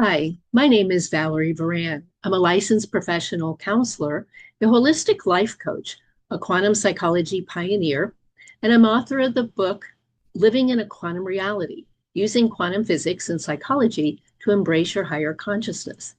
Hi, my name is Valerie Varan. I'm a licensed professional counselor, a holistic life coach, a quantum psychology pioneer, and I'm author of the book Living in a Quantum Reality, Using Quantum Physics and Psychology to Embrace Your Higher Consciousness.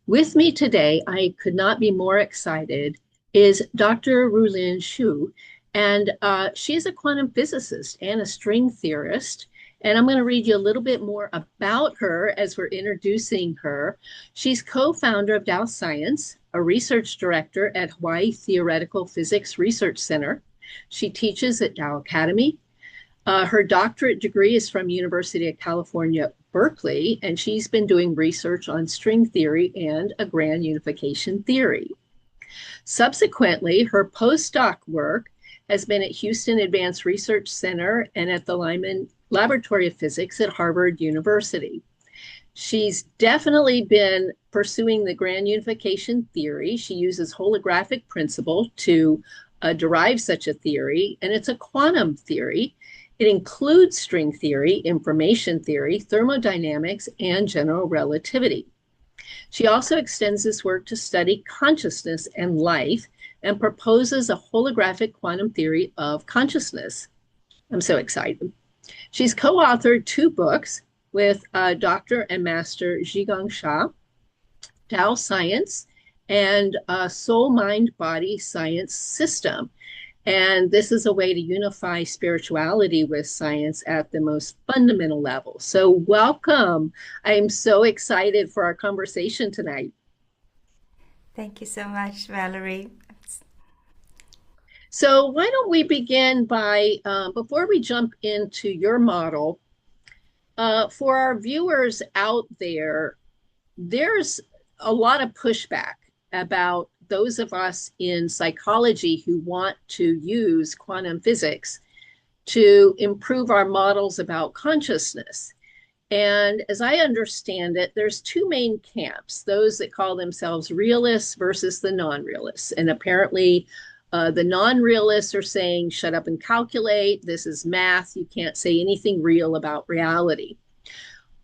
With me today, I could not be more excited, is Dr. Rulin Xiu, and she is a quantum physicist and a string theorist. And I'm going to read you a little bit more about her as we're introducing her. She's co-founder of Tao Science, a research director at Hawaii Theoretical Physics Research Center. She teaches at Tao Academy. Her doctorate degree is from University of California, Berkeley, and she's been doing research on string theory and a grand unification theory. Subsequently, her postdoc work has been at Houston Advanced Research Center and at the Lyman Laboratory of Physics at Harvard University. She's definitely been pursuing the grand unification theory. She uses holographic principle to derive such a theory, and it's a quantum theory. It includes string theory, information theory, thermodynamics, and general relativity. She also extends this work to study consciousness and life and proposes a holographic quantum theory of consciousness. I'm so excited. She's co-authored 2 books with Dr. and Master Zhigang Sha, Tao Science, and Soul, Mind, Body Science System. And this is a way to unify spirituality with science at the most fundamental level. So welcome. I am so excited for our conversation tonight. Thank you so much, Valerie. So why don't we begin by, before we jump into your model, for our viewers out there, there's a lot of pushback about those of us in psychology who want to use quantum physics to improve our models about consciousness. And as I understand it, there's 2 main camps, those that call themselves realists versus the non-realists. And apparently the non-realists are saying, shut up and calculate. This is math. You can't say anything real about reality.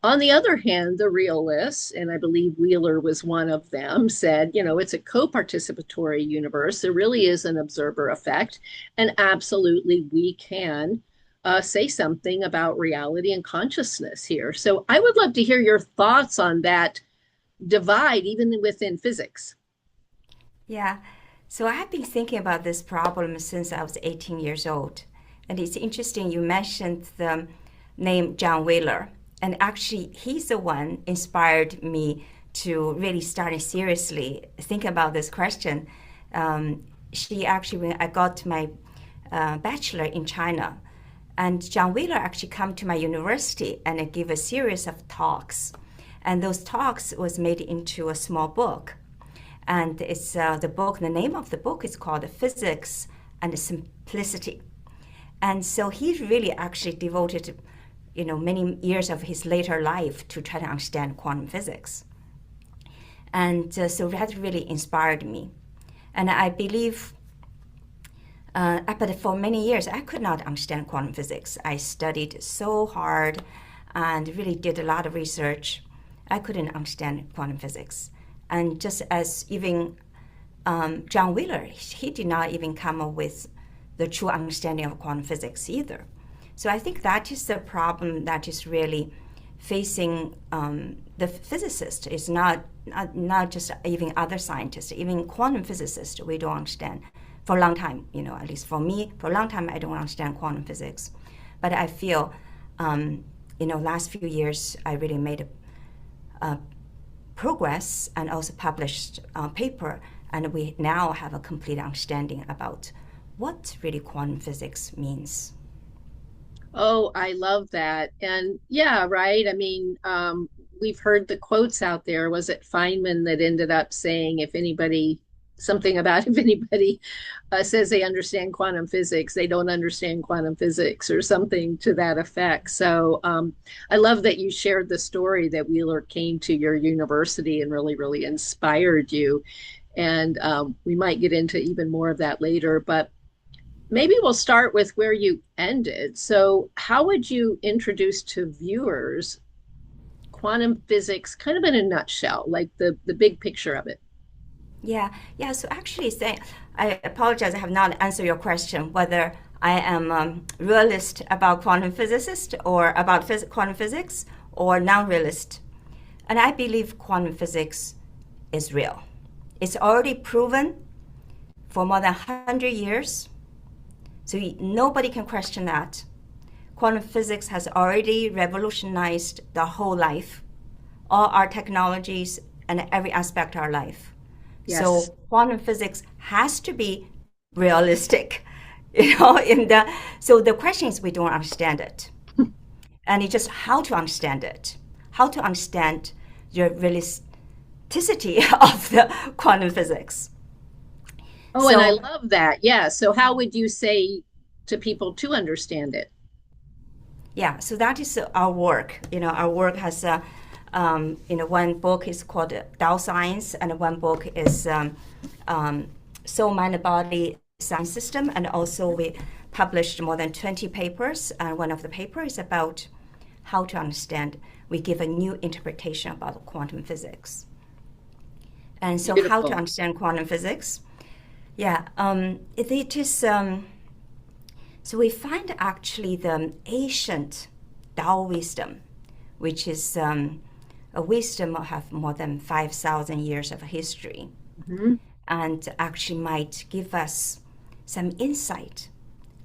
On the other hand, the realists, and I believe Wheeler was one of them, said, it's a co-participatory universe. There really is an observer effect. And absolutely, we can say something about reality and consciousness here. So I would love to hear your thoughts on that divide, even within physics. Yeah, so I have been thinking about this problem since I was 18 years old. And it's interesting you mentioned the name John Wheeler. And actually, he's the one inspired me to really start seriously think about this question. She actually, when I got my bachelor in China, and John Wheeler actually come to my university and give a series of talks. And those talks was made into a small book. And it's the name of the book is called Physics and Simplicity. And so he really actually devoted many years of his later life to try to understand quantum physics. And so that really inspired me. And I believe, but for many years, I could not understand quantum physics. I studied so hard and really did a lot of research. I couldn't understand quantum physics. And just as even John Wheeler, he did not even come up with the true understanding of quantum physics either. So I think that is the problem that is really facing the physicist. Is not just even other scientists, even quantum physicists, we don't understand. For a long time, at least for me, for a long time, I don't understand quantum physics. But I feel, last few years, I really made a progress and also published a paper, and we now have a complete understanding about what really quantum physics means. Oh, I love that. And yeah, right. I mean, we've heard the quotes out there. Was it Feynman that ended up saying, something about if anybody says they understand quantum physics, they don't understand quantum physics or something to that effect. So I love that you shared the story that Wheeler came to your university and really, really inspired you. And we might get into even more of that later. But maybe we'll start with where you ended. So, how would you introduce to viewers quantum physics kind of in a nutshell, like the big picture of it? Yeah, yeah. So actually, saying, I apologize, I have not answered your question whether I am realist about quantum physicist or about quantum physics or non-realist. And I believe quantum physics is real. It's already proven for more than 100 years, so nobody can question that. Quantum physics has already revolutionized the whole life, all our technologies, and every aspect of our life. Yes. So quantum physics has to be realistic, so the question is we don't understand it. And it's just how to understand it, how to understand the realisticity of the quantum physics. Oh, and I So love that. Yeah. So how would you say to people to understand it? yeah, so that is our work. Our work has, one book is called Tao Science, and one book is Soul, Mind, Body Science System. And also we published more than 20 papers. And one of the papers is about how to understand. We give a new interpretation about quantum physics. And so how to Beautiful. understand quantum physics? Yeah, it is. So we find actually the ancient Tao wisdom, which is a wisdom have more than 5,000 years of history, Mhm. and actually might give us some insight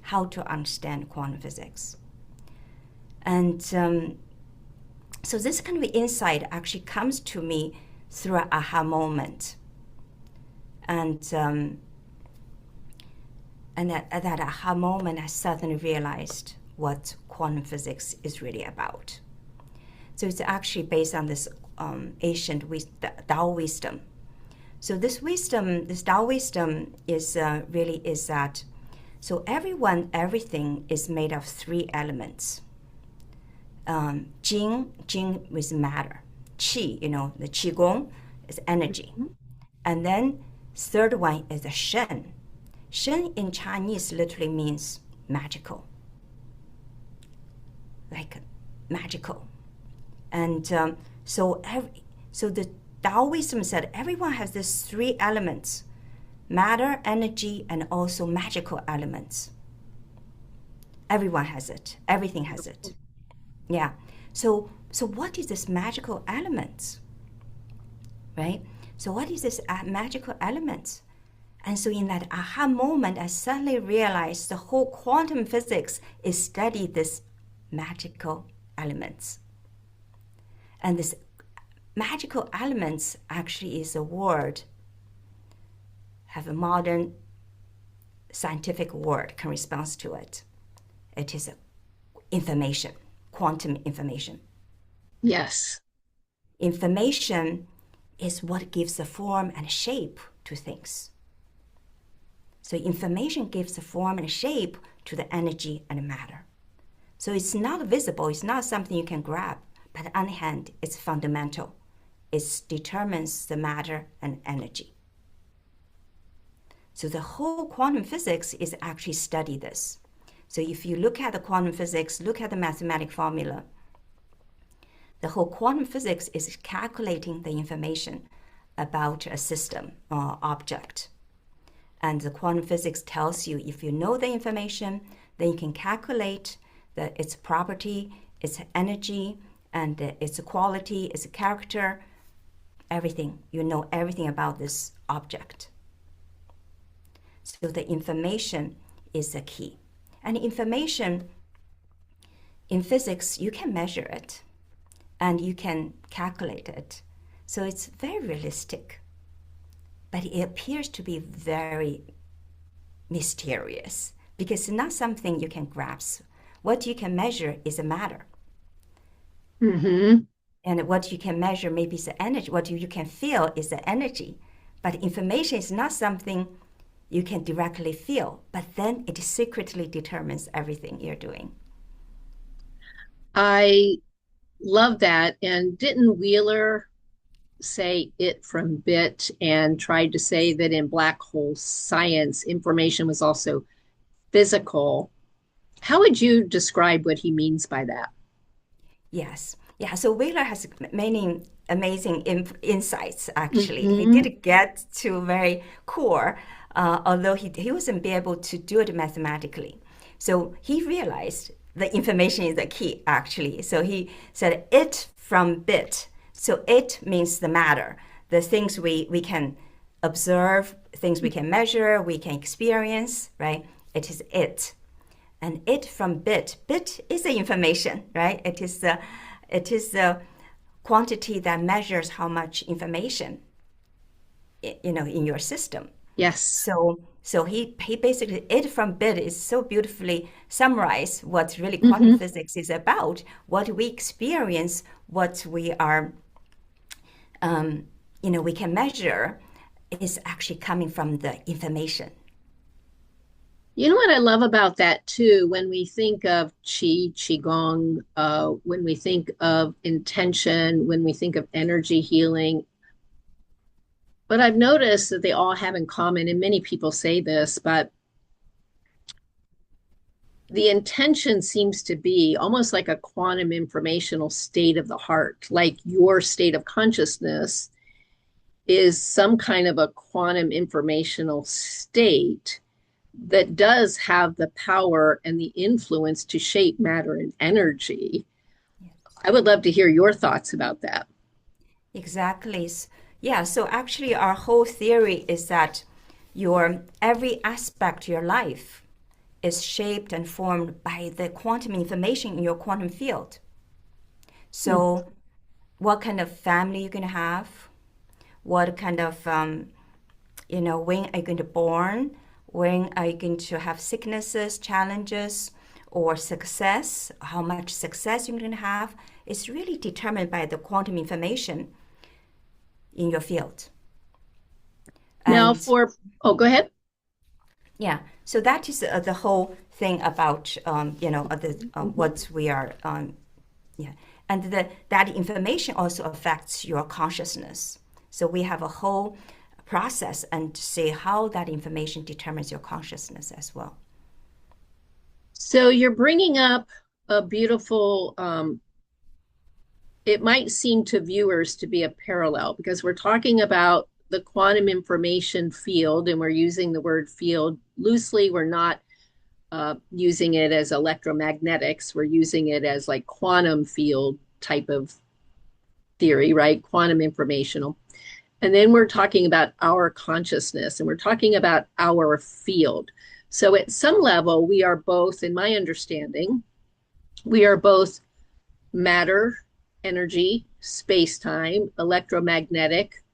how to understand quantum physics. And so this kind of insight actually comes to me through an aha moment. And at that aha moment, I suddenly realized what quantum physics is really about. So it's actually based on this ancient Tao wisdom. So this Tao wisdom is really is that. So everything is made of three elements. Jing with matter, qi, the qigong is energy, Mhm. and then third one is the Shen. Shen in Chinese literally means magical, like magical. And so the Taoism said everyone has these three elements: matter, energy, and also magical elements. Everyone has it. Everything has it. Yeah. So what is this magical elements, right? So what is this magical elements? And so in that aha moment, I suddenly realized the whole quantum physics is study this magical elements. And this magical elements actually is a word, have a modern scientific word can respond to it. It is information, quantum information. Yes. Information is what gives the form and shape to things. So information gives the form and shape to the energy and matter. So it's not visible, it's not something you can grab, but on the hand, it's fundamental. It determines the matter and energy. So the whole quantum physics is actually study this. So if you look at the quantum physics, look at the mathematical formula, the whole quantum physics is calculating the information about a system or object. And the quantum physics tells you if you know the information, then you can calculate its property, its energy, and its quality, its character, everything. You know everything about this object. So the information is the key. And information in physics, you can measure it and you can calculate it. So it's very realistic. But it appears to be very mysterious because it's not something you can grasp. What you can measure is a matter. Mm-hmm. And what you can measure maybe is the energy. What you can feel is the energy. But information is not something you can directly feel, but then it secretly determines everything you're doing. I love that. And didn't Wheeler say it from bit and tried to say that in black hole science, information was also physical? How would you describe what he means by that? Yes. Yeah, so Wheeler has many amazing insights, actually. He Hmm. did get to very core, although he wasn't be able to do it mathematically. So he realized the information is the key, actually. So he said it from bit. So it means the matter, the things we can observe, things we can measure, we can experience, right? It is it. And it from bit. Bit is the information, right? It is the quantity that measures how much information in your system. Yes. So he basically it from bit is so beautifully summarized what really quantum Hmm. physics is about, what we experience, what we are we can measure is actually coming from the information. You know what I love about that too, when we think of Qigong, when we think of intention, when we think of energy healing, but I've noticed that they all have in common, and many people say this, but the intention seems to be almost like a quantum informational state of the heart, like your state of consciousness is some kind of a quantum informational state that does have the power and the influence to shape matter and energy. I would love to hear your thoughts about that. Exactly. Yeah, so actually our whole theory is that your every aspect of your life is shaped and formed by the quantum information in your quantum field. Hmm. So what kind of family you're going to have, what kind of when are you going to born, when are you going to have sicknesses, challenges, or success, how much success you're going to have, is really determined by the quantum information in your field. Now, And oh, go ahead. yeah, so that is the whole thing about what we are yeah, and that information also affects your consciousness. So we have a whole process and to see how that information determines your consciousness as well. So you're bringing up a beautiful, it might seem to viewers to be a parallel because we're talking about the quantum information field and we're using the word field loosely. We're not using it as electromagnetics. We're using it as like quantum field type of theory, right? Quantum informational. And then we're talking about our consciousness and we're talking about our field. So at some level, we are both, in my understanding, we are both matter, energy, space time, electromagnetic.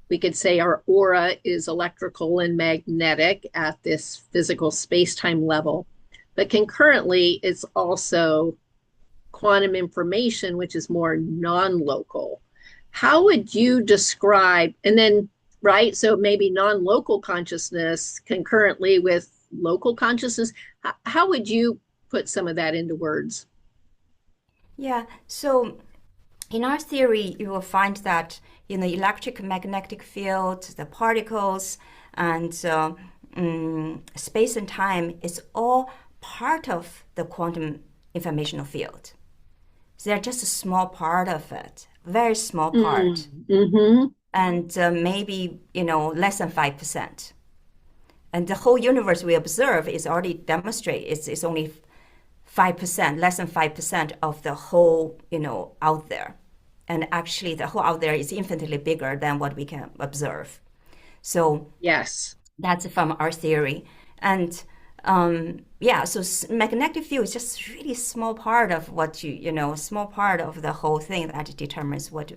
We could say our aura is electrical and magnetic at this physical space time level. But concurrently, it's also quantum information, which is more non-local. How would you describe, and then, right? So maybe non-local consciousness concurrently with local consciousness. How would you put some of that into words? Yeah, so in our theory, you will find that in the electric magnetic field, the particles, and space and time is all part of the quantum informational field. So they're just a small part of it, very small part, Mm-hmm. and maybe less than 5%. And the whole universe we observe is already demonstrated. It's only 5%, less than 5% of the whole out there. And actually, the whole out there is infinitely bigger than what we can observe. So Yes. that's from our theory. And yeah, so magnetic field is just really small part of what small part of the whole thing that determines what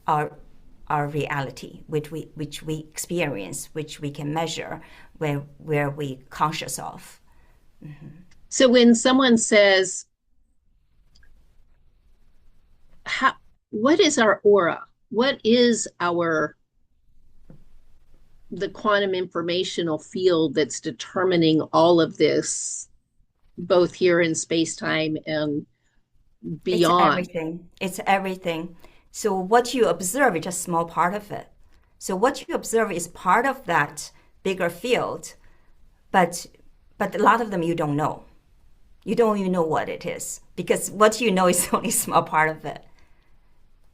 our reality, which we experience, which we can measure, where we conscious of. Mm-hmm. So when someone says, how, what is our aura? What is the quantum informational field that's determining all of this, both here in space time and It's beyond? everything. It's everything. So what you observe is just a small part of it. So what you observe is part of that bigger field, but a lot of them you don't know. You don't even know what it is because what you know is only a small part of it.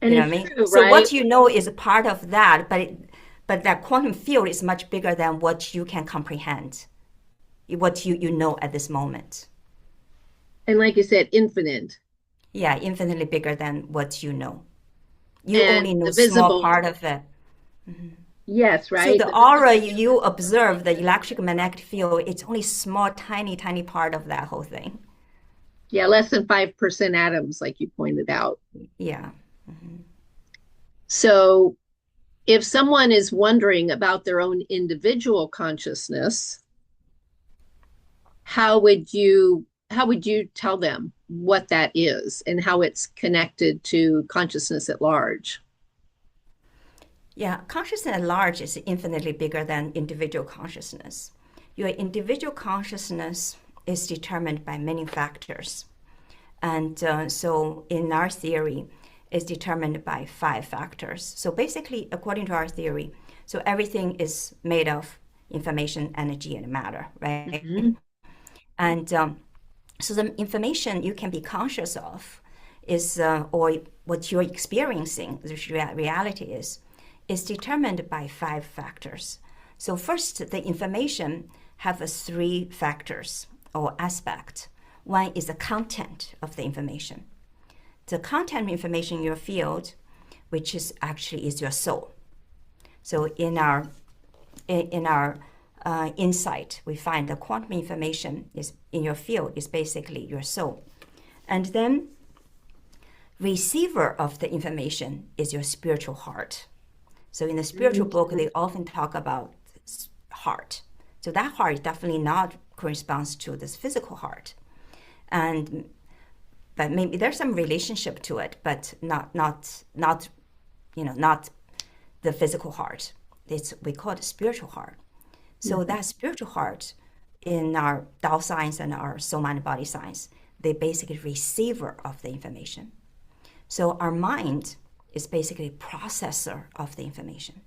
And You know what it's I mean? true, So right? what you know is a part of that, but that quantum field is much bigger than what you can comprehend, what you know at this moment. And like you said, infinite. Yeah, infinitely bigger than what you know. You And only know the small visible, part of it. yes, So right? the The aura visible, you observe, the electromagnetic field, it's only small, tiny, tiny part of that whole thing. yeah, less than 5% atoms, like you pointed out. Yeah. So if someone is wondering about their own individual consciousness, how would you tell them what that is and how it's connected to consciousness at large? Yeah, consciousness at large is infinitely bigger than individual consciousness. Your individual consciousness is determined by many factors. And so in our theory, it's determined by 5 factors. So basically, according to our theory, so everything is made of information, energy, and matter, right? Mm-hmm. And so the information you can be conscious of is, or what you're experiencing, the reality is determined by 5 factors. So first, the information have 3 factors or aspect. One is the content of the information. The content information in your field, which is actually is your soul. So in our insight, we find the quantum information is in your field is basically your soul, and then receiver of the information is your spiritual heart. So in the spiritual book, they often talk about heart. So that heart definitely not corresponds to this physical heart, but maybe there's some relationship to it, but not the physical heart. We call it spiritual heart. So that spiritual heart in our Tao science and our soul, mind, body science, they basically receiver of the information. So our mind is basically processor of the information.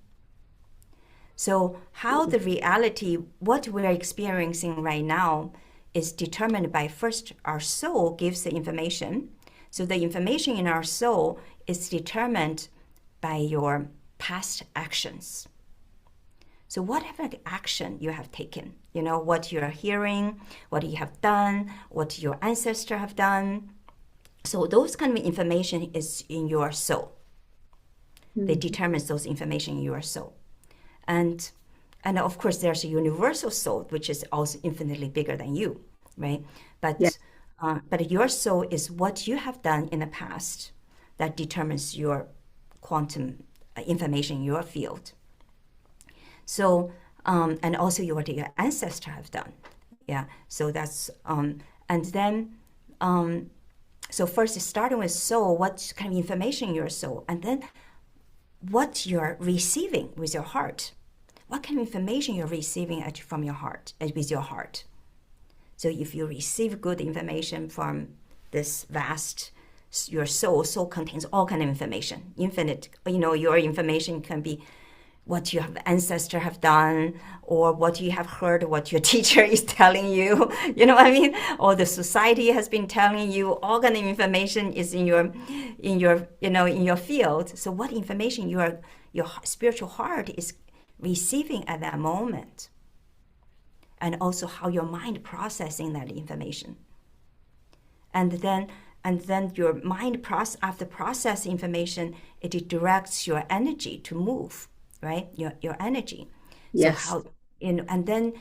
So how the reality, what we're experiencing right now, is determined by first our soul gives the information. So the information in our soul is determined by your past actions. So whatever action you have taken, what you are hearing, what you have done, what your ancestors have done. So those kind of information is in your soul. They determine those information in your soul. And of course, there's a universal soul, which is also infinitely bigger than you, right? Yeah. But your soul is what you have done in the past that determines your quantum information in your field. So, and also what your ancestors have done. Yeah, so that's, and then, so first starting with soul, what kind of information in your soul, and then what you're receiving with your heart. What kind of information you're receiving from your heart, with your heart. So if you receive good information from this vast, your soul contains all kind of information, infinite. Your information can be what your ancestor have done, or what you have heard, what your teacher is telling you. You know what I mean? Or the society has been telling you. All kind of information is in your field. So what information your spiritual heart is receiving at that moment, and also how your mind processing that information, and then your mind after process information, it directs your energy to move, right? Your energy. Yes. So how and then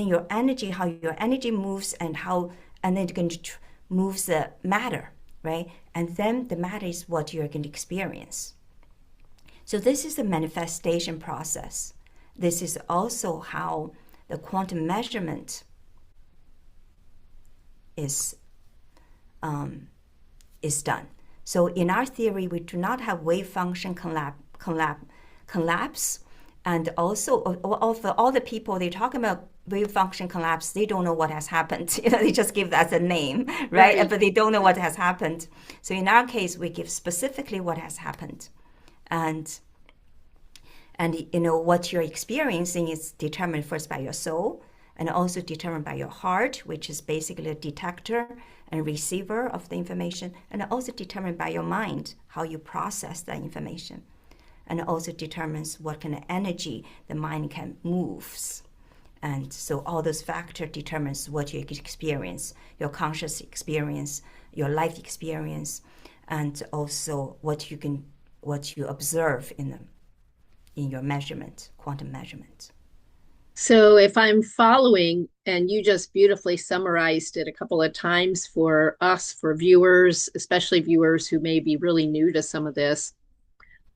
your energy, how your energy moves, and then it can moves the matter, right? And then the matter is what you're going to experience. So this is the manifestation process. This is also how the quantum measurement is done. So in our theory, we do not have wave function collapse, and also all the people they talk about wave function collapse, they don't know what has happened. They just give that a name, right? But they don't know what has happened. So in our case, we give specifically what has happened, and what you're experiencing is determined first by your soul, and also determined by your heart, which is basically a detector and receiver of the information, and also determined by your mind, how you process that information. And it also determines what kind of energy the mind can moves. And so all those factors determines what you experience, your conscious experience, your life experience, and also what you observe in your measurement, quantum measurement. So if I'm following, and you just beautifully summarized it a couple of times for us, for viewers, especially viewers who may be really new to some of this,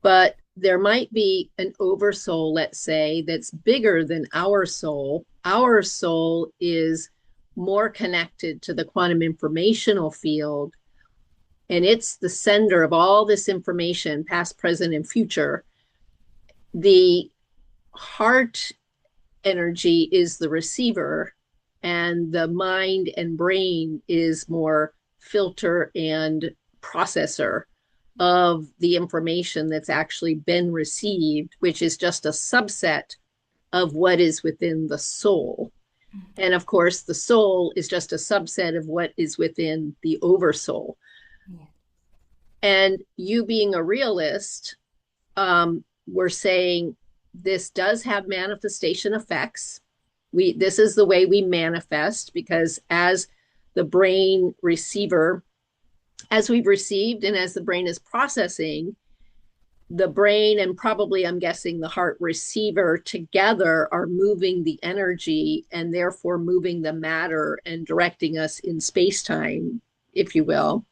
but there might be an oversoul, let's say, that's bigger than our soul. Our soul is more connected to the quantum informational field, and it's the sender of all this information, past, present, and future. The heart energy is the receiver, and the mind and brain is more filter and processor of the information that's actually been received, which is just a subset of what is within the soul. And of course, the soul is just a subset of what is within the oversoul. Yeah. And you being a realist, we're saying this does have manifestation effects. This is the way we manifest, because as the brain receiver, as we've received and as the brain is processing, the brain and probably, I'm guessing, the heart receiver together are moving the energy and therefore moving the matter and directing us in space-time, if you will.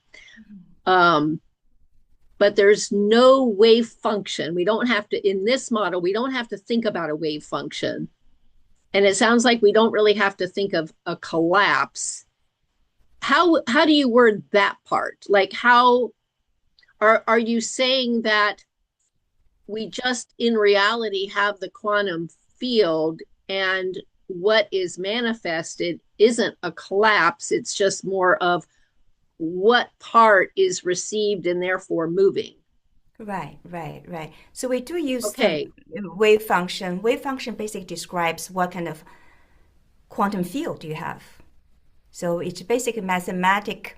But there's no wave function. We don't have to, in this model, we don't have to think about a wave function. And it sounds like we don't really have to think of a collapse. How do you word that part? Like, how are you saying that we just in reality have the quantum field, and what is manifested isn't a collapse, it's just more of what part is received and therefore moving? Right. So we do use the wave function. Wave function basically describes what kind of quantum field you have. So it's basically mathematic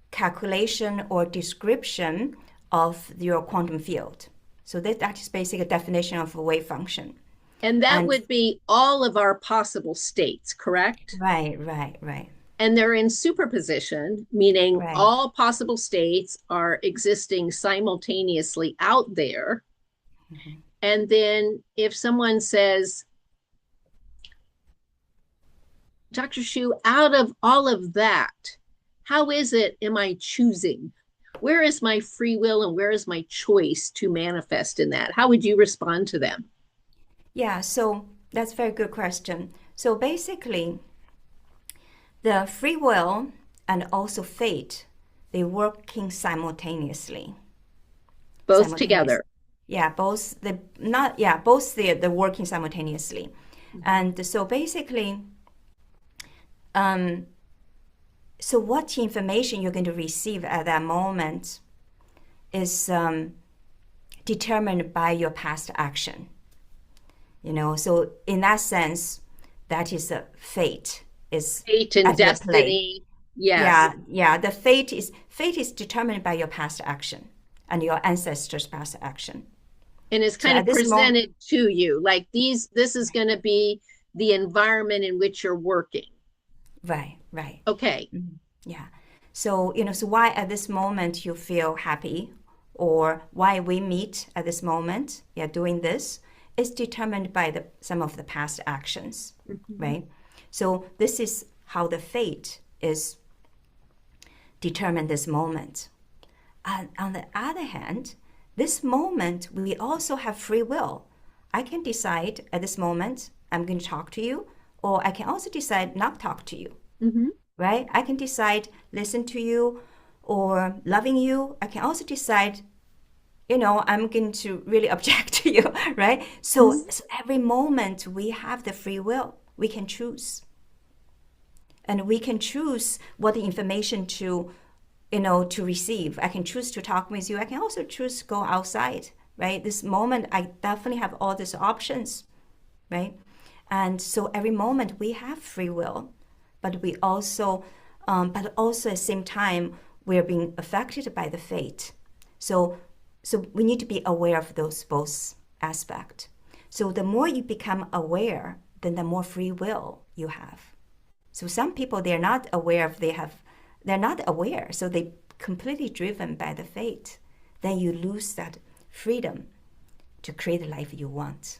calculation or description of your quantum field. So that is basically a definition of a wave function. And that would be all of our possible states, correct? Right. And they're in superposition, meaning all possible states are existing simultaneously out there. Mm-hmm. And then if someone says, Dr. Xiu, out of all of that, how is it am I choosing? Where is my free will and where is my choice to manifest in that? How would you respond to them? Yeah, so that's a very good question. So basically, the free will and also fate, they're working simultaneously. Both together. Yeah, both they're working simultaneously. Mm-hmm. And so basically, so what information you're going to receive at that moment is determined by your past action. So in that sense, that is a fate. Is fate and destiny. Yes. Yeah. The fate is determined by your past action and your ancestors' past action. And it's kind of presented to you like this is going to be the environment in which you're working. Right. Okay. Mm-hmm. Yeah. So, so why at this moment you feel happy, or why we meet at this moment, doing this, is determined by some of the past actions, mm-hmm. right? So this is how the fate is determined this moment. And on the other hand, this moment, we also have free will. I can decide at this moment, I'm going to talk to you, or I can also decide not talk to you, mm-hmm. right? I can decide listen to you or loving you. I can also decide, I'm going to really object to you, right? So, mm-hmm. so every moment we have the free will. We can choose. And we can choose what the information to receive. I can choose to talk with you. I can also choose to go outside, right? This moment, I definitely have all these options, right? And so every moment we have free will, but we also but also at the same time, we're being affected by the fate. So we need to be aware of those both aspects. So the more you become aware, then the more free will you have. So some people, they're not aware, so they're completely driven by the fate. Then you lose that freedom to create the life you want.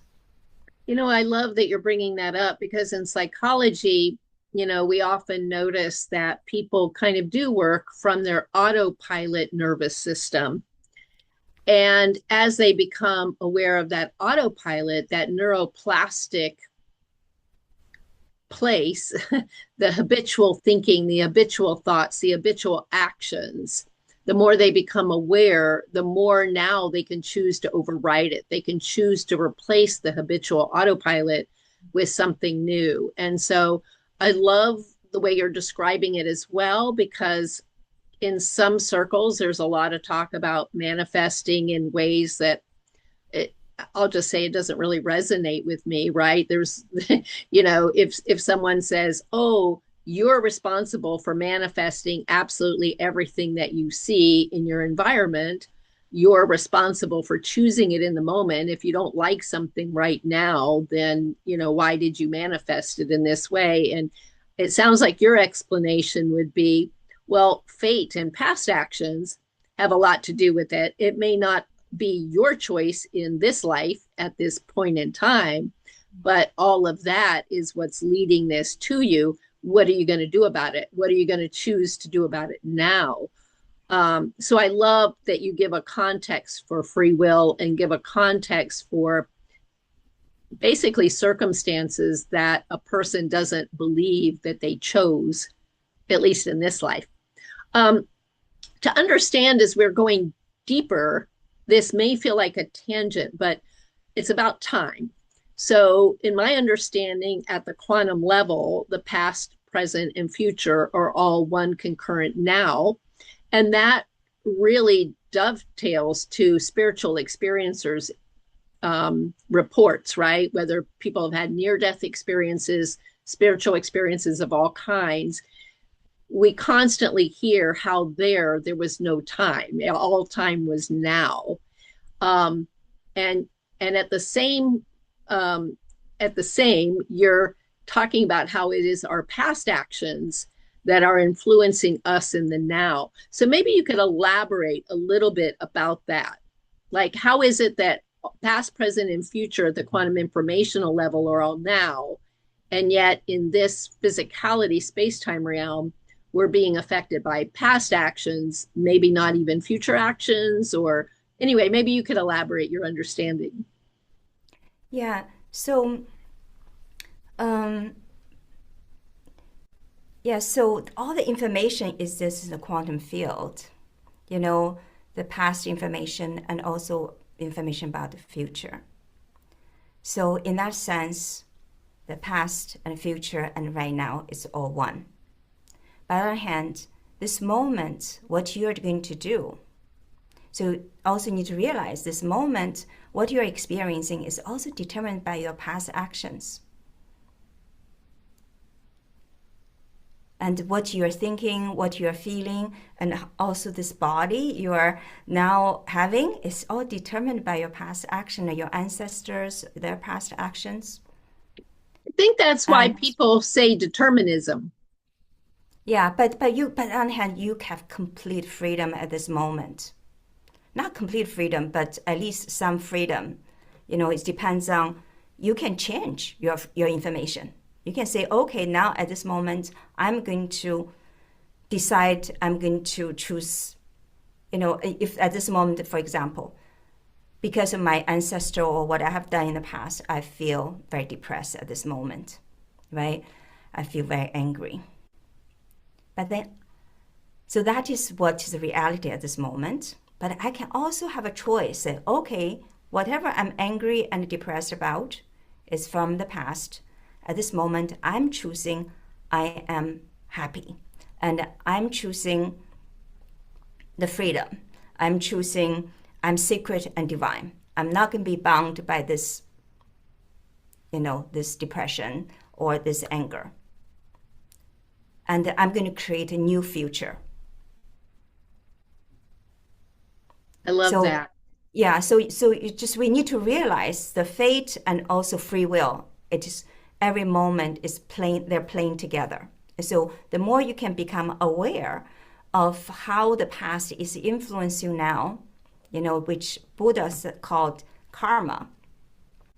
I love that you're bringing that up, because in psychology, we often notice that people kind of do work from their autopilot nervous system. And as they become aware of that autopilot, that neuroplastic place, the habitual thinking, the habitual thoughts, the habitual actions, the more they become aware, the more now they can choose to override it. They can choose to replace the habitual autopilot with something new. And so I love the way you're describing it as well, because in some circles, there's a lot of talk about manifesting in ways that I'll just say it doesn't really resonate with me, right? There's, if someone says, oh, you're responsible for manifesting absolutely everything that you see in your environment, you're responsible for choosing it in the moment. If you don't like something right now, then, why did you manifest it in this way? And it sounds like your explanation would be, well, fate and past actions have a lot to do with it. It may not be your choice in this life at this point in time, but all of that is what's leading this to you. What are you going to do about it? What are you going to choose to do about it now? So I love that you give a context for free will and give a context for basically circumstances that a person doesn't believe that they chose, at least in this life. To understand, as we're going deeper, this may feel like a tangent, but it's about time. So in my understanding, at the quantum level, the past, present, and future are all one concurrent now. And that really dovetails to spiritual experiencers reports, right? Whether people have had near-death experiences, spiritual experiences of all kinds. We constantly hear how there was no time. All time was now. And at the same, you're talking about how it is our past actions that are influencing us in the now. So maybe you could elaborate a little bit about that. Like, how is it that past, present, and future at the quantum informational level are all now, and yet in this physicality space-time realm, we're being affected by past actions, maybe not even future actions? Or anyway, maybe you could elaborate your understanding. Yeah. So, so all the information is this in the quantum field, the past information and also information about the future. So in that sense, the past and future and right now is all one. On the other hand, this moment, what you're going to do. So you also need to realize this moment, what you're experiencing is also determined by your past actions. And what you're thinking, what you're feeling, and also this body you're now having is all determined by your past action and your ancestors, their past actions. I think that's why people say determinism. Yeah, but on the other hand, you have complete freedom at this moment. Not complete freedom, but at least some freedom. It depends on, you can change your information. You can say, okay, now at this moment, I'm going to decide, I'm going to choose, if at this moment, for example, because of my ancestor or what I have done in the past, I feel very depressed at this moment, right? I feel very angry. But then, so that is what is the reality at this moment. But I can also have a choice, say, okay, whatever I'm angry and depressed about is from the past. At this moment, I'm choosing I am happy. And I'm choosing the freedom. I'm choosing I'm sacred and divine. I'm not going to be bound by this, this depression or this anger. and I'm going to create a new future. I love So that. yeah, so it just we need to realize the fate and also free will. It is every moment is playing, they're playing together. So the more you can become aware of how the past is influencing you now, which Buddha called karma,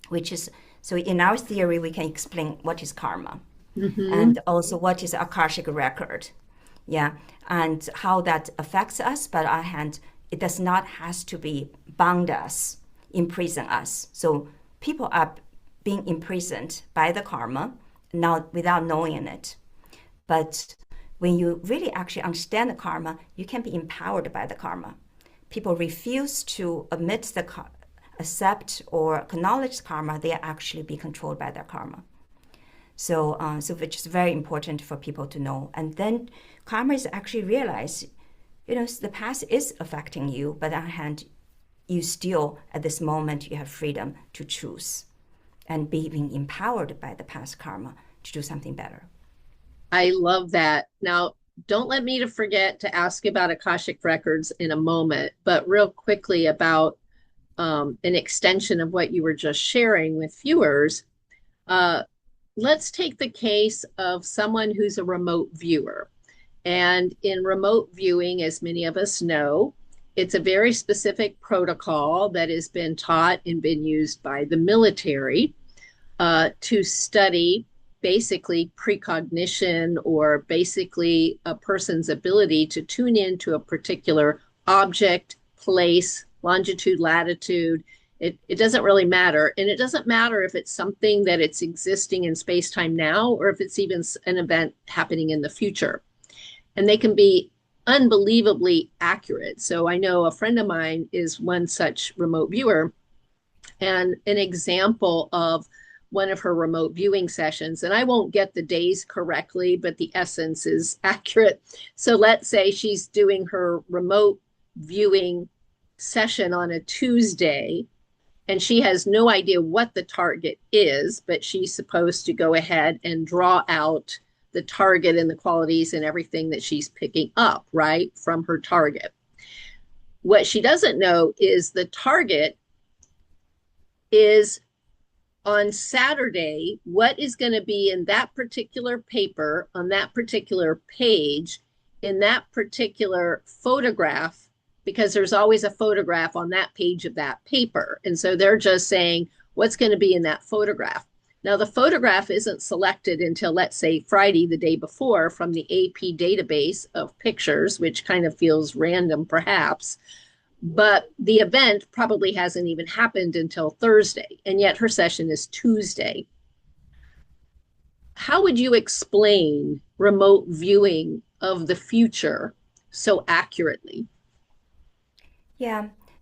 which is, so in our theory we can explain what is karma, Mm-hmm. and also what is Akashic record, yeah, and how that affects us. But on the other hand, it does not has to be bound us, imprison us. So people are being imprisoned by the karma now without knowing it. But when you really actually understand the karma, you can be empowered by the karma. People refuse to accept or acknowledge karma, they actually be controlled by their karma. So which is very important for people to know. And then karma is actually realize, the past is affecting you, but on the other hand, you still, at this moment, you have freedom to choose and being empowered by the past karma to do something better. I love that. Now, don't let me to forget to ask you about Akashic records in a moment, but real quickly about an extension of what you were just sharing with viewers. Uh, let's take the case of someone who's a remote viewer. And in remote viewing, as many of us know, it's a very specific protocol that has been taught and been used by the military to study basically precognition, or basically a person's ability to tune into a particular object, place, longitude, latitude. It doesn't really matter. And it doesn't matter if it's something that it's existing in space time now, or if it's even an event happening in the future. And they can be unbelievably accurate. So I know a friend of mine is one such remote viewer, and an example of one of her remote viewing sessions, and I won't get the days correctly, but the essence is accurate. So let's say she's doing her remote viewing session on a Tuesday, and she has no idea what the target is, but she's supposed to go ahead and draw out the target and the qualities and everything that she's picking up, right, from her target. What she doesn't know is the target is on Saturday, what is going to be in that particular paper, on that particular page, in that particular photograph, because there's always a photograph on that page of that paper. And so they're just saying what's going to be in that photograph. Now, the photograph isn't selected until, let's say, Friday, the day before, from the AP database of pictures, which kind of feels random, perhaps. But the event probably hasn't even happened until Thursday, and yet her session is Tuesday. How would you explain remote viewing of the future so accurately?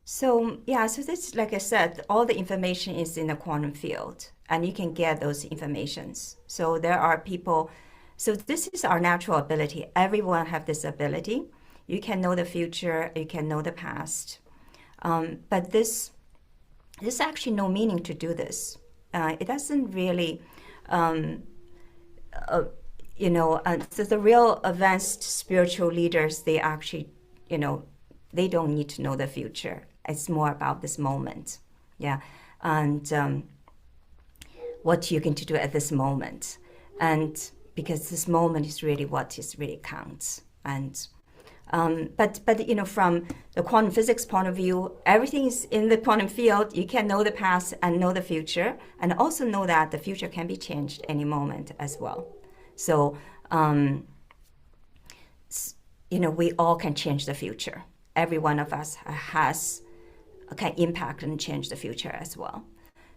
So this, like I said, all the information is in the quantum field, and you can get those informations. So there are people, so this is our natural ability. Everyone have this ability. You can know the future, you can know the past. But there's actually no meaning to do this. It doesn't really, so the real advanced spiritual leaders, they actually, they don't need to know the future. It's more about this moment. Yeah. And what you're going to do at this moment. And because this moment is really what is really counts. And but from the quantum physics point of view, everything is in the quantum field. You can know the past and know the future, and also know that the future can be changed any moment as well. So, we all can change the future. Every one of us can impact and change the future as well.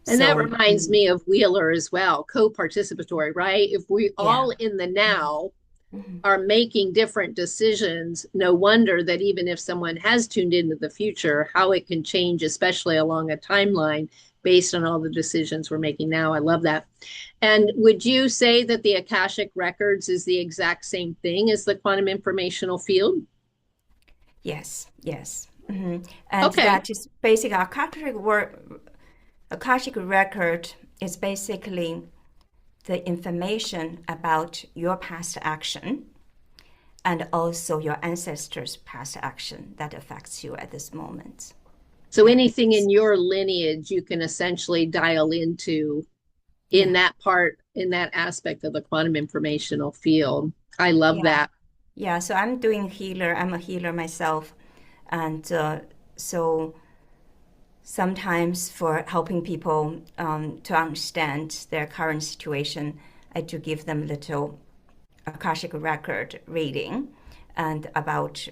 And that reminds me of Wheeler as well, co-participatory, right? If we all in the now are making different decisions, no wonder that even if someone has tuned into the future, how it can change, especially along a timeline based on all the decisions we're making now. I love that. And would you say that the Akashic records is the exact same thing as the quantum informational field? Yes. And that is basically Akashic record is basically the information about your past action and also your ancestors' past action that affects you at this moment. So anything in your lineage, you can essentially dial into in that part, in that aspect of the quantum informational field. I love Yeah. that. Yeah, so I'm doing healer. I'm a healer myself. And so sometimes for helping people to understand their current situation, I do give them little Akashic record reading and about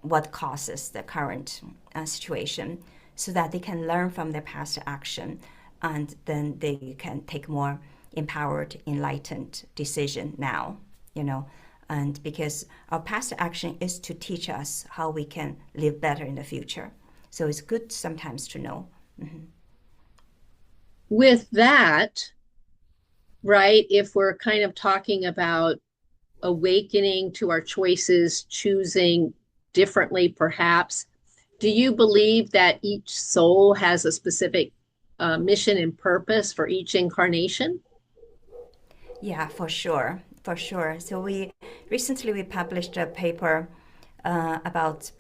what causes the current situation so that they can learn from their past action and then they can take more empowered, enlightened decision now, and because our past action is to teach us how we can live better in the future. So it's good sometimes to know. Mm-hmm. With that, right, if we're kind of talking about awakening to our choices, choosing differently, perhaps, do you believe that each soul has a specific mission and purpose for each incarnation? Yeah, for sure, for sure. So we recently published a paper about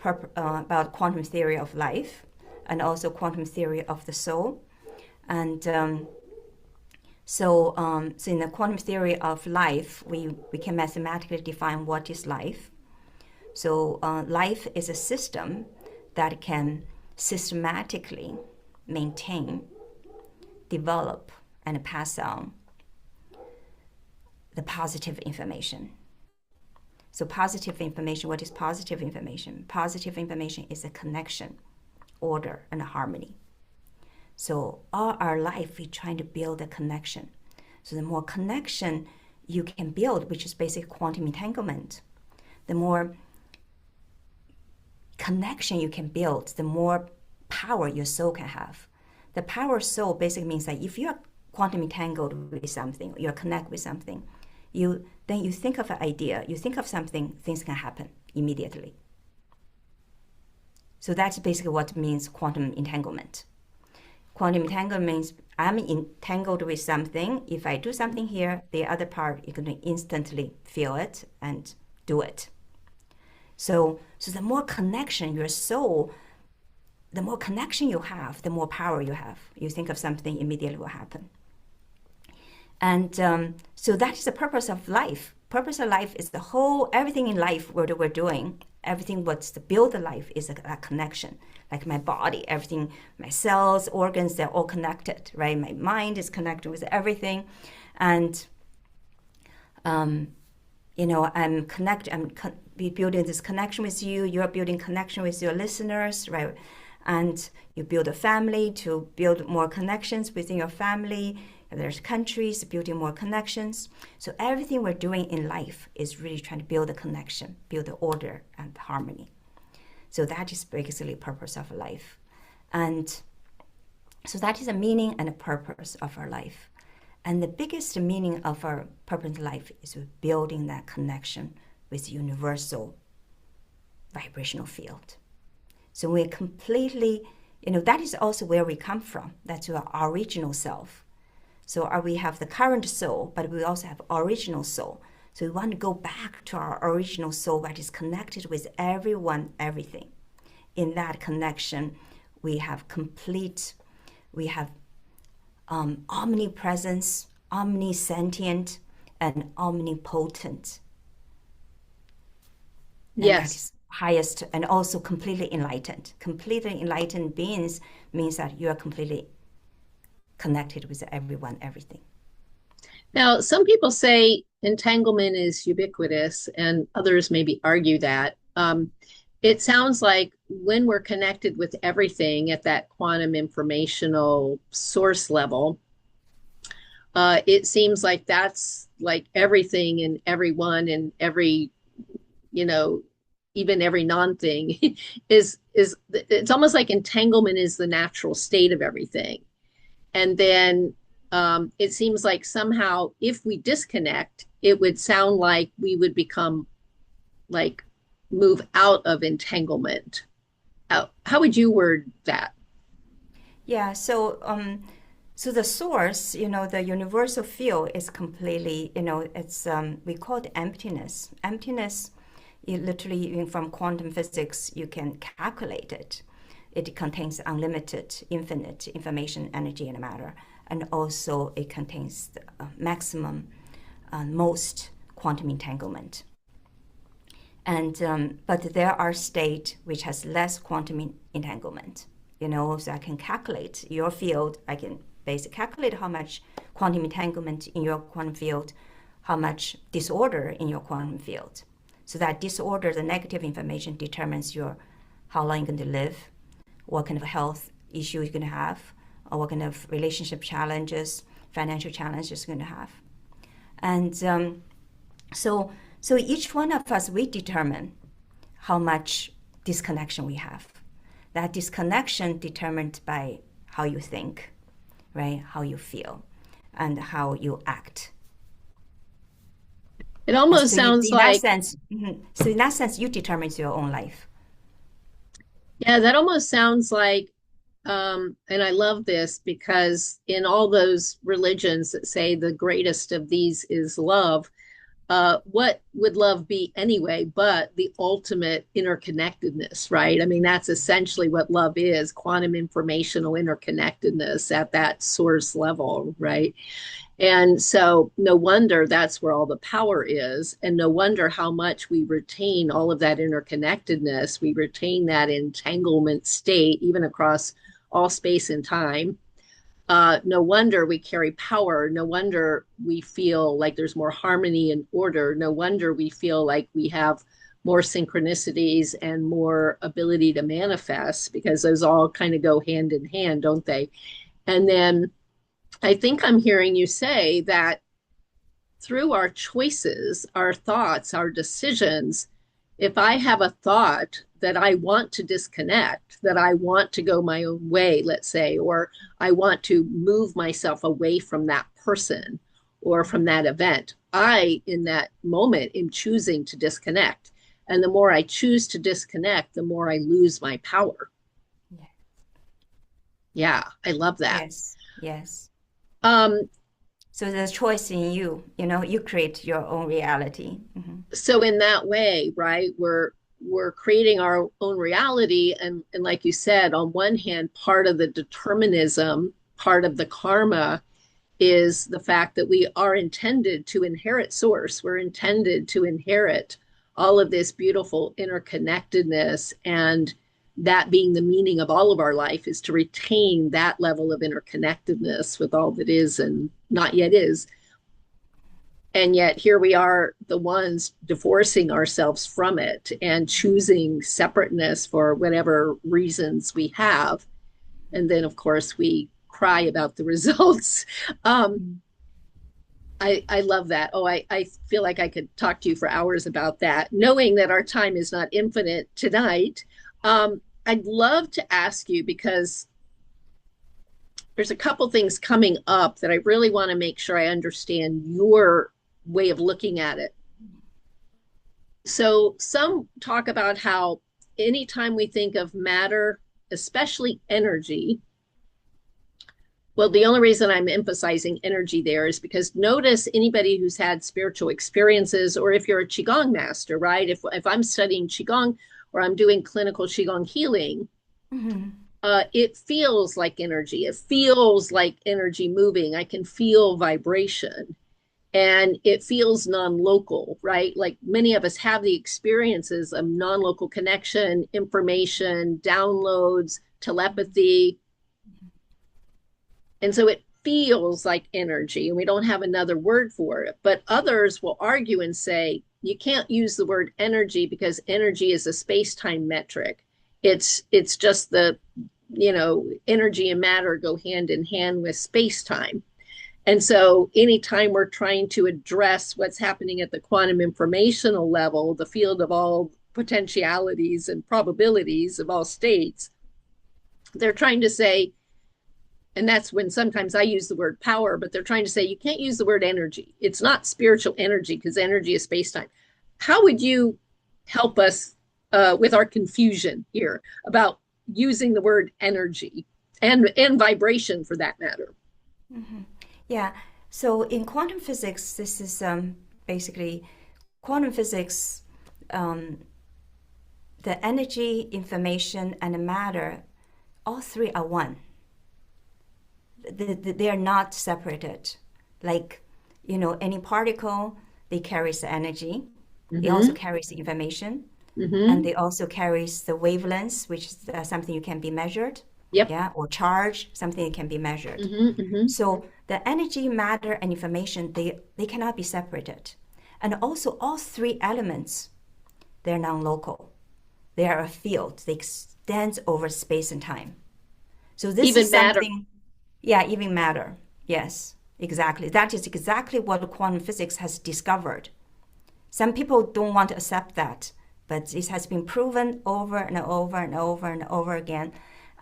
quantum theory of life and also quantum theory of the soul, and so in the quantum theory of life, we can mathematically define what is life. So life is a system that can systematically maintain, develop, and pass on the positive information. So positive information, what is positive information? Positive information is a connection, order, and harmony. So all our life, we're trying to build a connection. So the more connection you can build, which is basically quantum entanglement, the more connection you can build, the more power your soul can have. The power of soul basically means that if you're quantum entangled with something, you're connected with something, then you think of an idea, you think of something, things can happen immediately. So that's basically what means quantum entanglement. Quantum entanglement means I'm entangled with something. If I do something here, the other part, you're going to instantly feel it and do it. So the more connection your soul, the more connection you have, the more power you have. You think of something, immediately will happen. And so that is the purpose of life. Purpose of life is everything in life what we're doing, everything what's to build the life is a connection. Like my body, everything, my cells, organs, they're all connected, right? My mind is connected with everything. And, I'm building this connection with you. You're building connection with your listeners, right? And you build a family to build more connections within your family. There's countries building more connections. So everything we're doing in life is really trying to build a connection, build the order and harmony. So that is basically the purpose of life. And so that is the meaning and the purpose of our life. And the biggest meaning of our purpose in life is building that connection with universal vibrational field. So we're completely, that is also where we come from. That's our original self. So we have the current soul, but we also have original soul. So we want to go back to our original soul that is connected with everyone, everything. In that connection, we have omnipresence, omnisentient, and omnipotent. And yes. That is highest and also completely enlightened. Completely enlightened beings means that you are completely connected with everyone, everything. Now, some people say entanglement is ubiquitous, and others maybe argue that. It sounds like when we're connected with everything at that quantum informational source level, it seems like that's like everything and everyone and every, even every non-thing is it's almost like entanglement is the natural state of everything. And then it seems like somehow if we disconnect, it would sound like we would become like move out of entanglement. How would you word that? Yeah, so the source, the universal field is completely, it's we call it emptiness. Emptiness literally, even from quantum physics, you can calculate it. It contains unlimited, infinite information, energy, and matter. And also it contains the maximum, most quantum entanglement. And but there are states which has less quantum entanglement. So I can calculate your field. I can basically calculate how much quantum entanglement in your quantum field, how much disorder in your quantum field. So that disorder, the negative information, determines how long you're going to live, what kind of health issue you're going to have, or what kind of relationship challenges, financial challenges you're going to have. And so each one of us, we determine how much disconnection we have. That disconnection determined by how you think, right? How you feel, and how you act. It almost sounds like... So in that sense, you determine your own life. Yeah, that almost sounds like, and I love this because in all those religions that say the greatest of these is love, what would love be anyway, but the ultimate interconnectedness, right? I mean, that's essentially what love is, quantum informational interconnectedness at that source level, right? And so no wonder that's where all the power is. And no wonder how much we retain all of that interconnectedness. We retain that entanglement state, even across all space and time. No wonder we carry power. No wonder we feel like there's more harmony and order. No wonder we feel like we have more synchronicities and more ability to manifest, because those all kind of go hand in hand, don't they? And then I think I'm hearing you say that through our choices, our thoughts, our decisions, if I have a thought that I want to disconnect, that I want to go my own way, let's say, or I want to move myself away from that person or from that event, I, in that moment, am choosing to disconnect. And the more I choose to disconnect, the more I lose my power. Yeah, yeah, I love that. Yes. Um, So there's choice in you, you create your own reality. Mm-hmm. So in that way, right, we're creating our own reality. And like you said, on one hand, part of the determinism, part of the karma is the fact that we are intended to inherit source. We're intended to inherit all of this beautiful interconnectedness, and that being the meaning of all of our life is to retain that level of interconnectedness with all that is and not yet is. And yet here we are, the ones divorcing ourselves from it and choosing separateness for whatever reasons we have. And then, of course, we cry about the results. I love that. Oh, I feel like I could talk to you for hours about that, knowing that our time is not infinite tonight. I'd love to ask you, because there's a couple things coming up that I really want to make sure I understand your way of looking at it. So some talk about how anytime we think of matter, especially energy, well, the only reason I'm emphasizing energy there is because notice anybody who's had spiritual experiences, or if you're a Qigong master, right? If I'm studying Qigong or I'm doing clinical Qigong healing, mm-hmm. It feels like energy. It feels like energy moving. I can feel vibration. And it feels non-local, right? Like many of us have the experiences of non-local connection, information, downloads, telepathy. And so it feels like energy, and we don't have another word for it. But others will argue and say, you can't use the word energy because energy is a space-time metric. It's just the, energy and matter go hand in hand with space-time. And so anytime we're trying to address what's happening at the quantum informational level, the field of all potentialities and probabilities of all states, they're trying to say, and that's when sometimes I use the word power, but they're trying to say you can't use the word energy. It's not spiritual energy because energy is space-time. How would you help us with our confusion here about using the word energy and vibration for that matter? Mm-hmm. Yeah. So in quantum physics, this is basically quantum physics the energy, information, and the matter, all three are one. They are not separated. Like, any particle, they carries the energy. It also carries the information. And they also carries the wavelengths, which is something you can be measured. Yep. Yeah, or charge, something that can be measured. So the energy, matter, and information, they cannot be separated. And also all three elements, they're non-local. They are a field. They extend over space and time. So this Even is matter. something, yeah, even matter. Yes, exactly. That is exactly what quantum physics has discovered. Some people don't want to accept that, but this has been proven over and over and over and over again.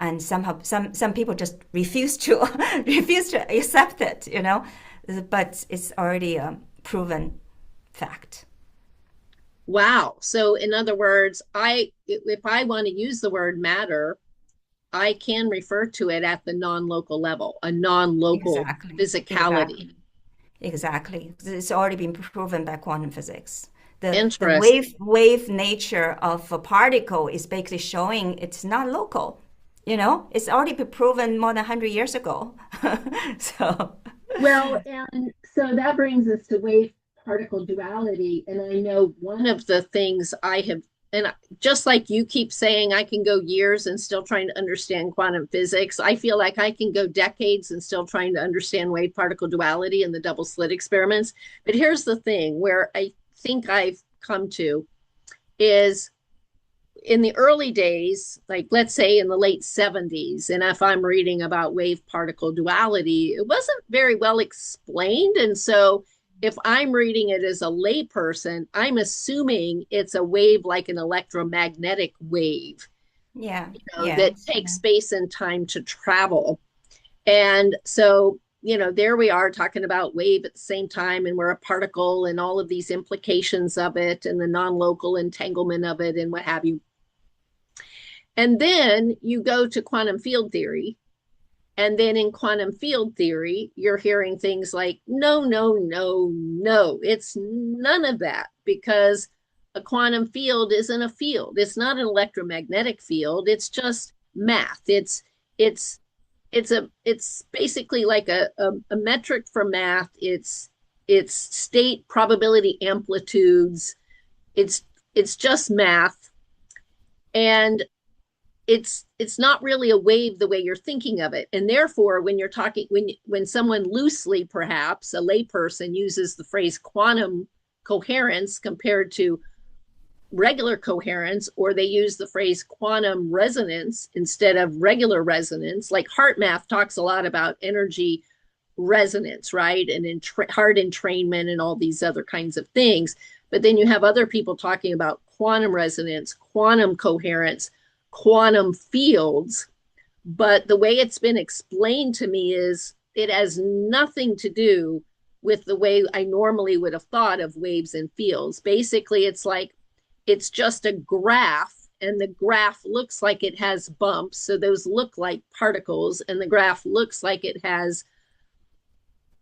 And somehow some people just refuse to accept it, but it's already a proven fact. Wow. So in other words, if I want to use the word matter, I can refer to it at the non-local level, a non-local physicality. Exactly. It's already been proven by quantum physics. The Interesting. wave nature of a particle is basically showing it's not local. It's already been proven more than 100 years ago. So, Well, and so that brings us to wave particle duality. And I know one of the things I have, and just like you keep saying, I can go years and still trying to understand quantum physics. I feel like I can go decades and still trying to understand wave particle duality and the double slit experiments. But here's the thing where I think I've come to is in the early days, like let's say in the late 70s, and if I'm reading about wave particle duality, it wasn't very well explained. And so if I'm reading it as a layperson, I'm assuming it's a wave like an electromagnetic wave, yeah, that takes space and time to travel. And so, there we are talking about wave at the same time, and we're a particle and all of these implications of it and the non-local entanglement of it and what have you. And then you go to quantum field theory. And then in quantum field theory, you're hearing things like, no, no, no, no, it's none of that, because a quantum field isn't a field. It's not an electromagnetic field. It's just math. It's basically like a metric for math. It's state probability amplitudes. It's just math. And it's not really a wave the way you're thinking of it. And therefore, when you're talking, when someone loosely, perhaps a layperson, uses the phrase quantum coherence compared to regular coherence, or they use the phrase quantum resonance instead of regular resonance, like heart math talks a lot about energy resonance, right? And heart entrainment and all these other kinds of things. But then you have other people talking about quantum resonance, quantum coherence, quantum fields. But the way it's been explained to me is it has nothing to do with the way I normally would have thought of waves and fields. Basically, it's just a graph, and the graph looks like it has bumps. So those look like particles, and the graph looks like it has,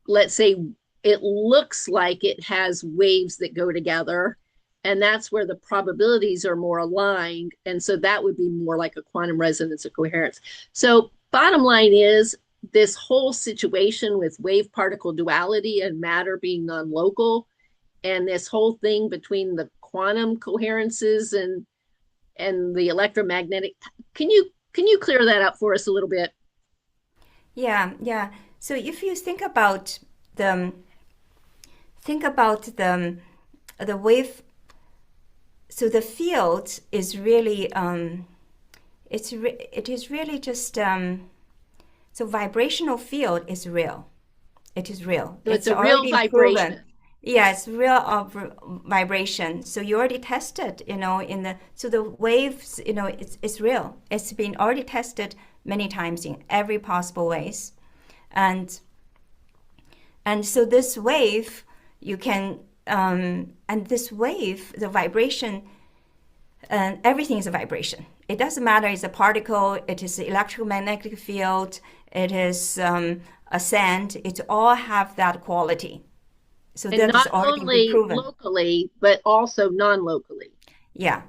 let's say, it looks like it has waves that go together. And that's where the probabilities are more aligned. And so that would be more like a quantum resonance or coherence. So bottom line is this whole situation with wave particle duality and matter being non-local, and this whole thing between the quantum coherences and the electromagnetic. Can you clear that up for us a little bit? Yeah. So if you think about the wave. So the field is really, it is really just, so vibrational field is real. It is real. So it's a real vibration. Proven. Yeah, it's real vibration. So you already tested, so the waves, it's real. It's been already tested many times in every possible ways. And so this wave, you can, and this wave, the vibration, everything is a vibration. It doesn't matter, it's a particle, it is an electromagnetic field, it is a sand, it all have that quality. So and that is already been proven. Locally, but also non-locally. Yeah.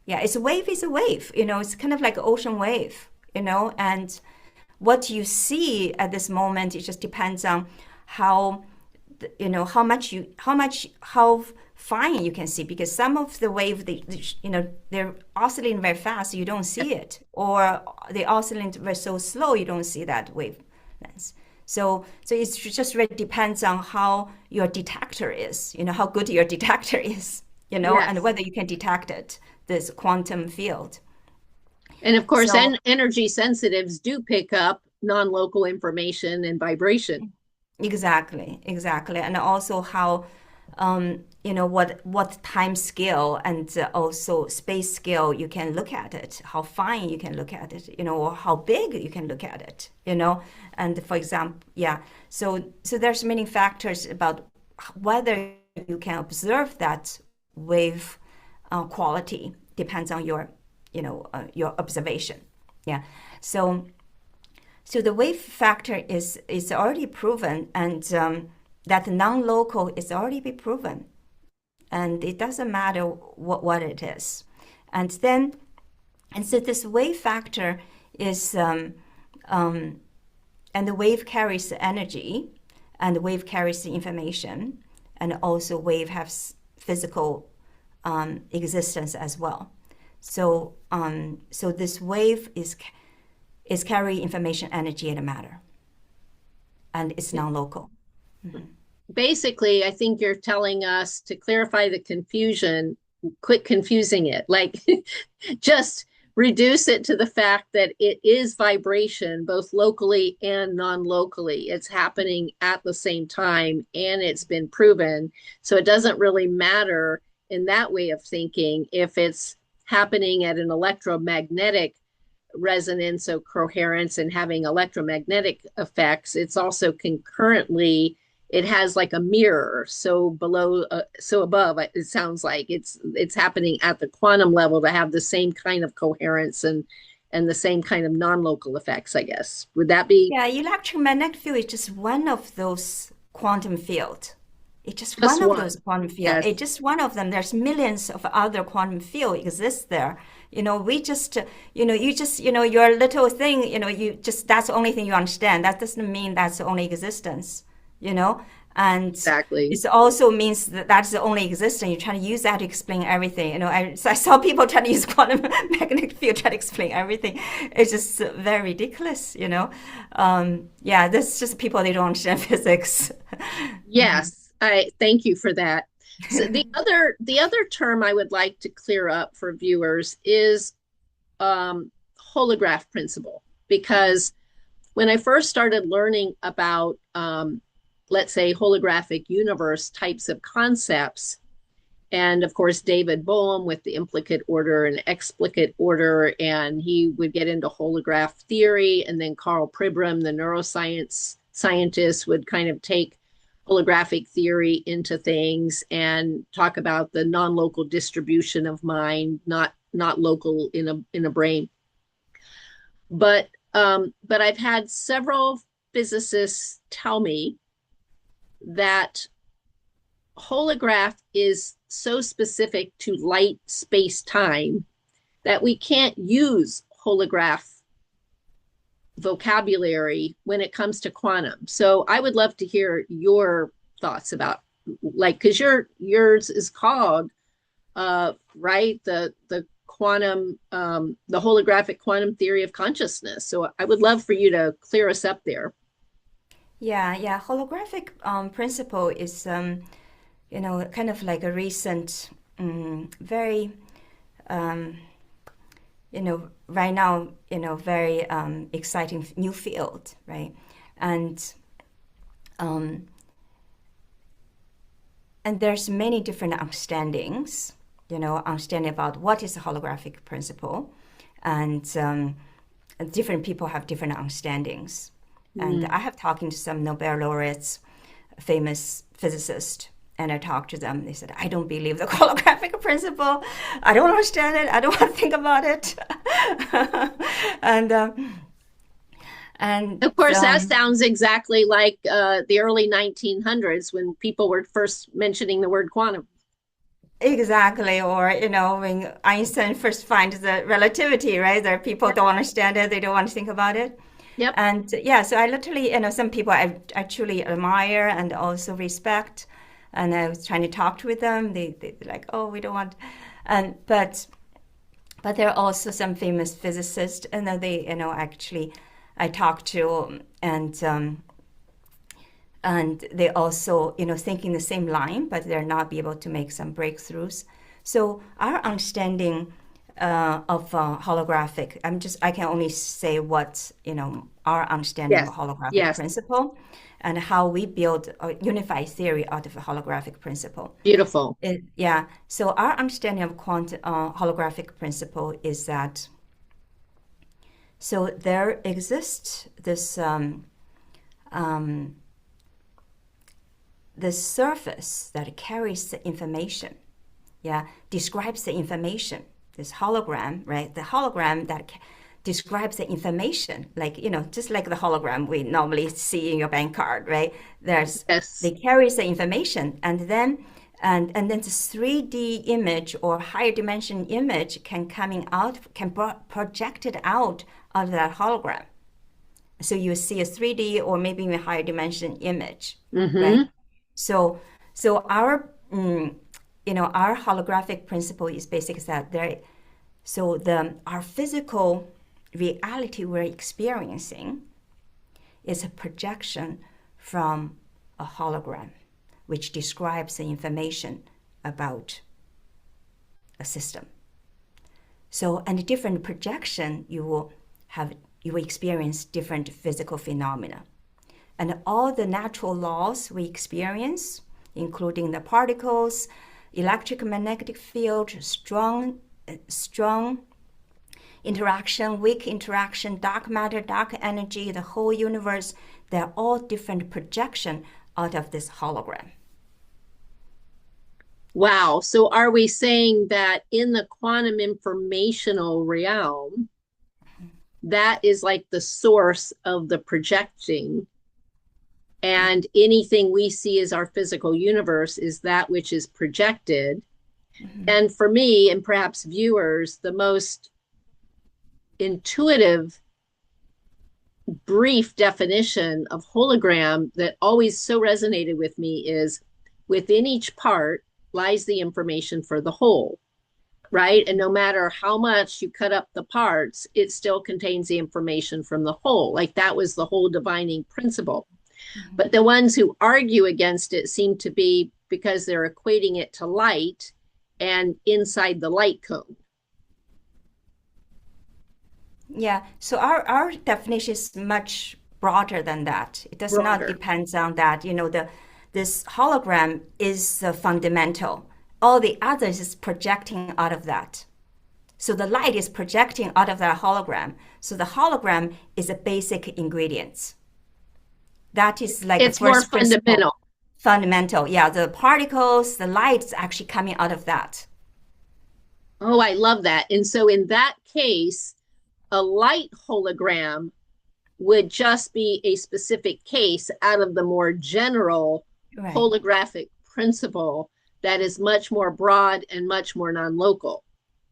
It's a wave is a wave. It's kind of like an ocean wave. And what you see at this moment, it just depends on how how fine you can see, because some of the wave they're oscillating very fast, you don't see it, or they oscillate very so slow, you don't see that wavelength. So it just really depends on how your detector is, how good your detector is, and Yes. whether you can detect it, this quantum field. And of course, So energy sensitives do pick up non-local information and vibration. exactly, and also how what time scale and also space scale you can look at it, how fine you can look at it, or how big you can look at it, and for example, so there's many factors about whether you can observe that wave quality depends on your observation. Yeah. So the wave factor is already proven, and that non-local is already be proven, and it doesn't matter what it is. And so this wave factor is and the wave carries the energy, and the wave carries the information, and also wave has physical existence as well. So this wave is carry information, energy, and matter, and it's non-local. Mm-hmm. Basically, I think you're telling us to clarify the confusion, quit confusing it. Like, just reduce it to the fact that it is vibration, both locally and non-locally. It's happening at the same time, and it's been proven. So it doesn't really matter in that way of thinking if it's happening at an electromagnetic resonance or coherence and having electromagnetic effects. It's also concurrently, it has like a mirror, so below, so above, it sounds like it's happening at the quantum level to have the same kind of coherence and the same kind of non-local effects, I guess. Would that be Yeah, electromagnetic field is just one of those quantum field. It's just just one of one? those quantum field. Yes. It's just one of them. There's millions of other quantum field exist there. We just, your little thing, you just, that's the only thing you understand. That doesn't mean that's the only existence, and Exactly. it also means that that's the only existence. You're trying to use that to explain everything. So I saw people trying to use quantum magnetic field try to explain everything. It's just very ridiculous, Yeah, that's just people, they don't understand physics. Yes, I thank you for that. So the other term I would like to clear up for viewers is holograph principle, because when I first started learning about let's say holographic universe types of concepts, and of course David Bohm with the implicate order and explicit order, and he would get into holograph theory, and then Carl Pribram, the neuroscience scientist, would kind of take holographic theory into things and talk about the non-local distribution of mind, not local in a brain. But I've had several physicists tell me that holograph is so specific to light space time that we can't use holograph vocabulary when it comes to quantum. So I would love to hear your thoughts about, like, because yours is called right, the quantum, the holographic quantum theory of consciousness. So I would love for you to clear us up there. Yeah. Holographic principle is, kind of like a recent, very, right now, very exciting new field, right? Um, and there's many different understandings, understanding about what is a holographic principle, and different people have different understandings. And I have talking to some Nobel laureates, famous physicists, and I talked to them. They said, "I don't believe the holographic principle. I don't understand it. I don't want to think about it." and and Of course, that sounds exactly like the early 1900s when people were first mentioning the word quantum. Exactly. Or, when Einstein first finds the relativity, right? There people don't understand it, they don't want to think about it. Yep. And yeah, so I literally, some people I truly admire and also respect. And I was trying to talk with them. They're like, oh, we don't want. And but there are also some famous physicists, and they, actually, I talk to, and they also, think in the same line, but they're not be able to make some breakthroughs. So our understanding of holographic, I can only say what, our understanding of Yes. holographic Yes. principle and how we build a unified theory out of a holographic principle. Beautiful. Yeah. So our understanding of holographic principle is that so there exists this surface that carries the information, yeah, describes the information. This hologram, right? The hologram that describes the information, like just like the hologram we normally see in your bank card, right? Yes. They carries the information, and then this 3D image or higher dimension image can project it out of that hologram. So you see a 3D or maybe even higher dimension image, right? Mm-hmm. So our our holographic principle is basically that our physical reality we're experiencing is a projection from a hologram, which describes the information about a system. So, and a different projection, you will experience different physical phenomena. And all the natural laws we experience, including the particles, electromagnetic field, strong interaction, weak interaction, dark matter, dark energy, the whole universe, they're all different projection out of this hologram. Wow. So are we saying that in the quantum informational realm, that is like the source of the projecting, and anything we see as our physical universe is that which is projected? Mm-hmm. And for me, and perhaps viewers, the most intuitive, brief definition of hologram that always so resonated with me is within each part lies the information for the whole, right? And no matter how much you cut up the parts, it still contains the information from the whole. Like that was the whole divining principle. Mm-hmm. But the ones who argue against it seem to be because they're equating it to light and inside the light cone. Yeah, so our definition is much broader than that. It does not depend on that. This hologram is fundamental. All the others is projecting out of that. So the light is projecting out of that hologram. So the hologram is a basic ingredient. That is like it's the first more fundamental. Fundamental, yeah. The particles, the light is actually coming out of that. Oh, I love that. And so in that case, a light hologram would just be a specific case out of the more general holographic principle that is much more broad and much more non-local.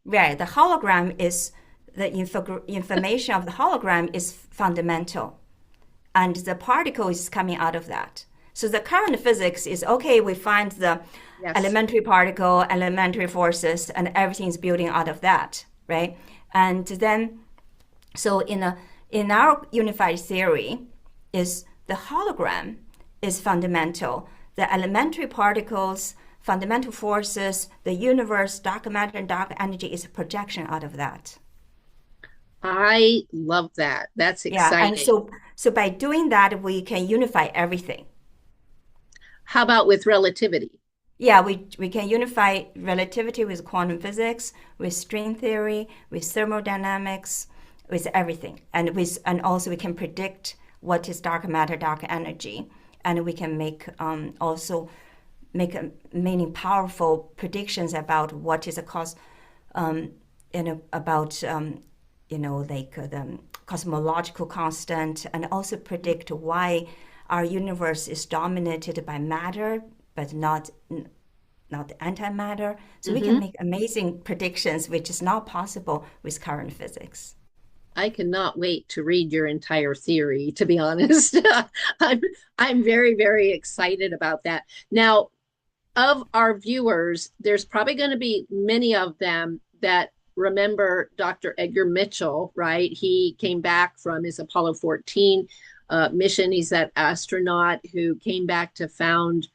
Right. The hologram is the information of the hologram is fundamental, and the particle is coming out of that. So the current physics is okay. We find the elementary particle, elementary forces, and everything is building out of that, right? And then, so in our unified theory, is the hologram is fundamental. The elementary particles, fundamental forces, the universe, dark matter, and dark energy is a projection out of that. I love that. That's exciting. Yeah, and so by doing that, we can unify everything. How about with relativity? Yeah, we can unify relativity with quantum physics, with string theory, with thermodynamics, with everything, and also we can predict what is dark matter, dark energy, and we can make many powerful predictions about what is a cause, about the cosmological constant, and also predict why our universe is dominated by matter, but not not the antimatter. So we can Hmm. make amazing predictions, which is not possible with current physics. I cannot wait to read your entire theory, to be honest. I'm I'm very, very excited about that. Now, of our viewers, there's probably going to be many of them that remember Dr. Edgar Mitchell, right? He came back from his Apollo 14 mission. He's that astronaut who came back to found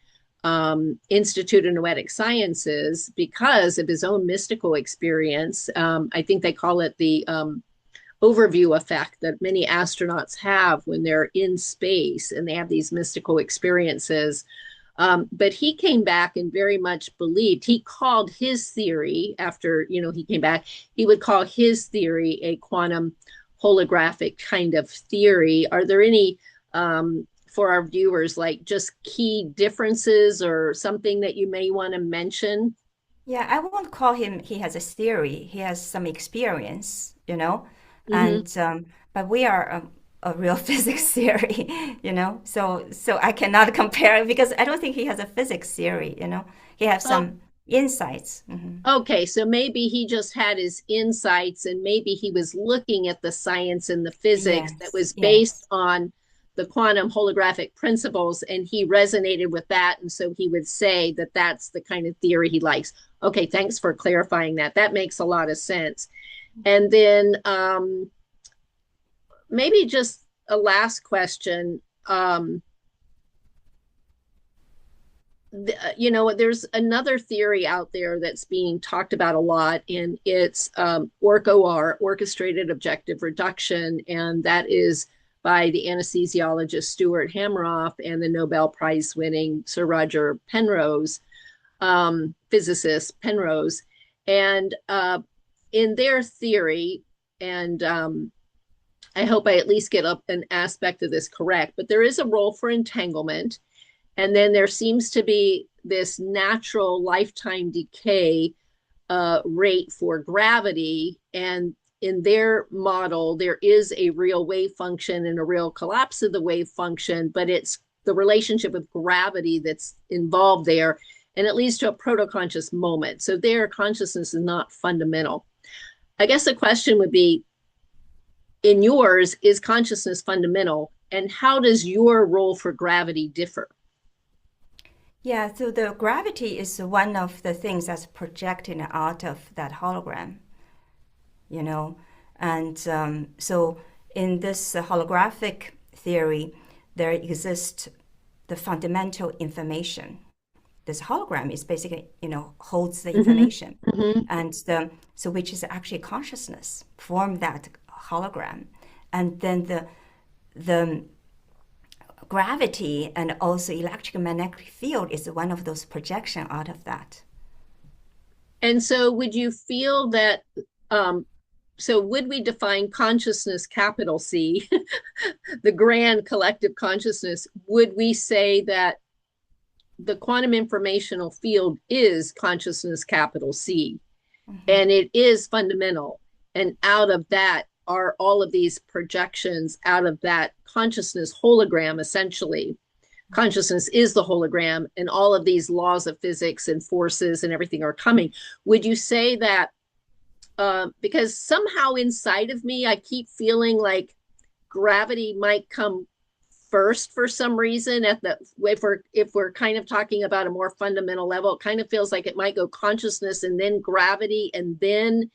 Institute of Noetic Sciences because of his own mystical experience. I think they call it the overview effect that many astronauts have when they're in space and they have these mystical experiences. But he came back and very much believed, he called his theory after, he came back, he would call his theory a quantum holographic kind of theory. Are there any, for our viewers, like just key differences or something that you may want to mention? Yeah, I won't call him, he has a theory. He has some experience, Mm-hmm. and but we are a real physics theory, So I cannot compare because I don't think he has a physics theory. He has Oh, some insights. okay, so maybe he just had his insights and maybe he was looking at the science and the physics that Yes, was based yes. on the quantum holographic principles and he resonated with that. And so he would say that that's the kind of theory he likes. Okay, thanks for clarifying that. That makes a lot of sense. And then maybe just a last question. There's another theory out there that's being talked about a lot, and it's OR, orchestrated objective reduction, and that is by the anesthesiologist Stuart Hameroff and the Nobel Prize winning Sir Roger Penrose, physicist Penrose. And in their theory, and I hope I at least get up an aspect of this correct, but there is a role for entanglement. And then there seems to be this natural lifetime decay rate for gravity. And in their model, there is a real wave function and a real collapse of the wave function, but it's the relationship with gravity that's involved there. And it leads to a proto-conscious moment. So their consciousness is not fundamental. I guess the question would be, in yours, is consciousness fundamental? And how does your role for gravity differ? Yeah, so the gravity is one of the things that's projecting out of that hologram, you know. And so in this holographic theory, there exists the fundamental information. This hologram is basically, holds the Mm-hmm. information. Mm-hmm. And so which is actually consciousness, form that hologram. And then the gravity and also electromagnetic field is one of those projection out of that. And so, would you feel that? So, would we define consciousness, capital C, the grand collective consciousness? Would we say that the quantum informational field is consciousness, capital C, Mhm. and it is fundamental? And out of that are all of these projections out of that consciousness hologram, essentially. Consciousness is the hologram, and all of these laws of physics and forces and everything are coming. Would you say that because somehow inside of me I keep feeling like gravity might come first for some reason, at the if we're kind of talking about a more fundamental level, it kind of feels like it might go consciousness and then gravity and then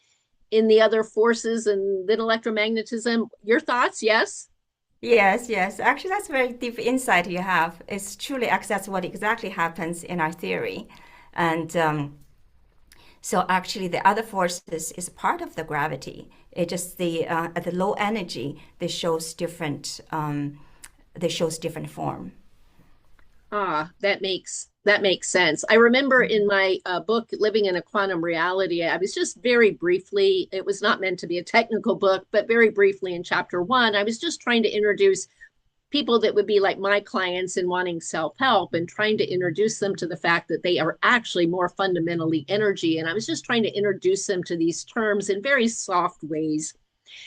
in the other forces and then electromagnetism. Your thoughts? Yes. Yes, yes. Actually, that's very deep insight you have. It's truly that's what exactly happens in our theory. And so actually the other forces is part of the gravity. It just at the low energy, they shows different form. That makes sense. I remember in my book, Living in a Quantum Reality, I was just very briefly, it was not meant to be a technical book, but very briefly in chapter one, I was just trying to introduce people that would be like my clients and wanting self-help and trying to introduce them to the fact that they are actually more fundamentally energy. And I was just trying to introduce them to these terms in very soft ways.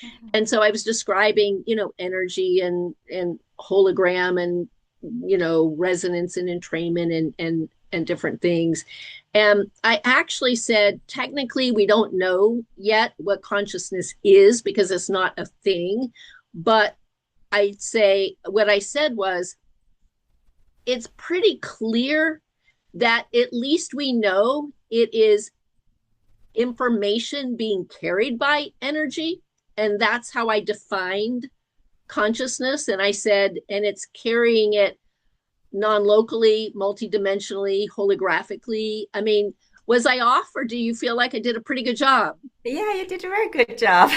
Mhm. And so I was describing, energy and hologram and resonance and entrainment and and different things. And I actually said, technically, we don't know yet what consciousness is because it's not a thing. But I'd say what I said was, it's pretty clear that at least we know it is information being carried by energy. And that's how I defined consciousness. And I said, and it's carrying it non-locally, multidimensionally, holographically. I mean, was I off, or do you feel like I did a pretty good job? Yeah, you did a very good job.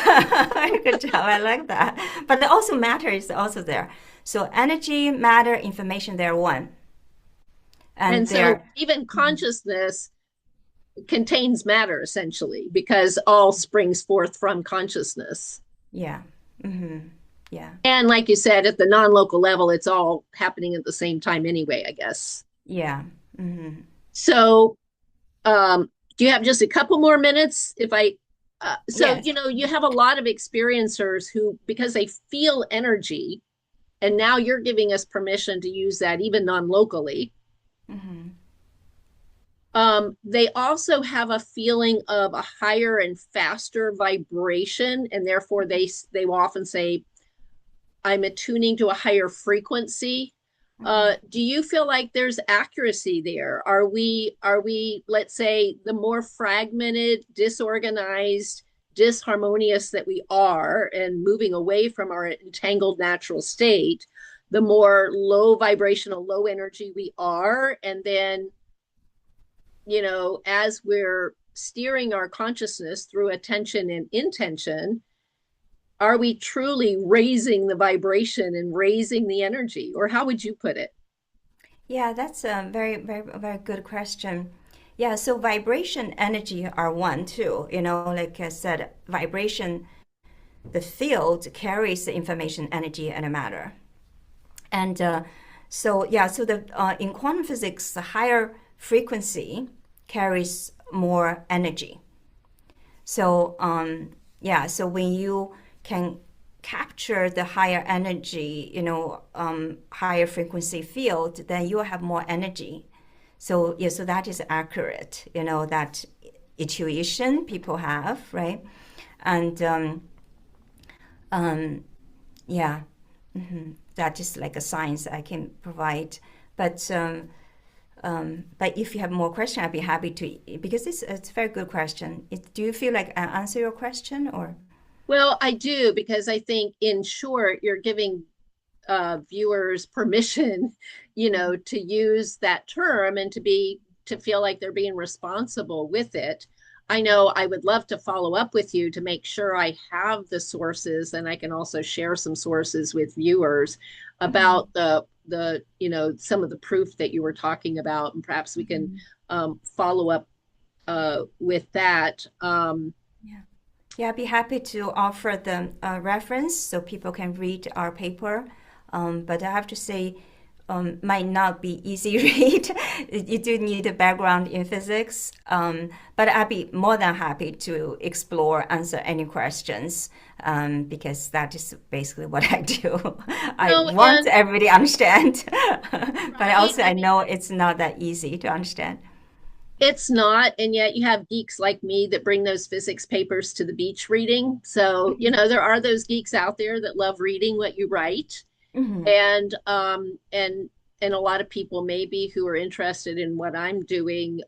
Very good job. I like that. But also matter is also there. So energy, matter, information, they're one. And And so they're, even consciousness contains matter essentially because all springs forth from consciousness. yeah. Hmm. Yeah. And like you said, at the non-local level, it's all happening at the same time anyway, I guess. Yeah. Hmm. So, do you have just a couple more minutes? If I, so, Yes. you have a lot of experiencers who, because they feel energy, and now you're giving us permission to use that even non-locally. Hmm. They also have a feeling of a higher and faster vibration, and therefore they will often say, I'm attuning to a higher frequency. Hmm. Do you feel like there's accuracy there? Are we, let's say, the more fragmented, disorganized, disharmonious that we are, and moving away from our entangled natural state, the more low vibrational, low energy we are, and then as we're steering our consciousness through attention and intention, are we truly raising the vibration and raising the energy? Or how would you put it? Yeah, that's a very, very, very good question. Yeah, so vibration, energy are one too. Like I said, vibration, the field carries the information, energy, and matter. And so the in quantum physics, the higher frequency carries more energy. So so when you can capture the higher energy, higher frequency field, then you have more energy. So yeah, so that is accurate. That intuition people have, right? And yeah, that is like a science I can provide. But but if you have more question, I'd be happy to, because it's a very good question. Do you feel like I answer your question or? Well, I do, because I think, in short, you're giving viewers permission, to use that term and to feel like they're being responsible with it. I know I would love to follow up with you to make sure I have the sources, and I can also share some sources with viewers Mm-hmm. about the some of the proof that you were talking about, and perhaps we can Mm-hmm. follow up with that. Yeah. Yeah, I'd be happy to offer the reference so people can read our paper. But I have to say, might not be easy read. You do need a background in physics. But I'd be more than happy to explore, answer any questions, because that is basically what I do. I No, want and everybody to understand, but right. also I I mean, know it's not that easy to understand. it's not, and yet you have geeks like me that bring those physics papers to the beach reading. So, Hmm. there are those geeks out there that love reading what you write. Hmm. And a lot of people maybe who are interested in what I'm doing,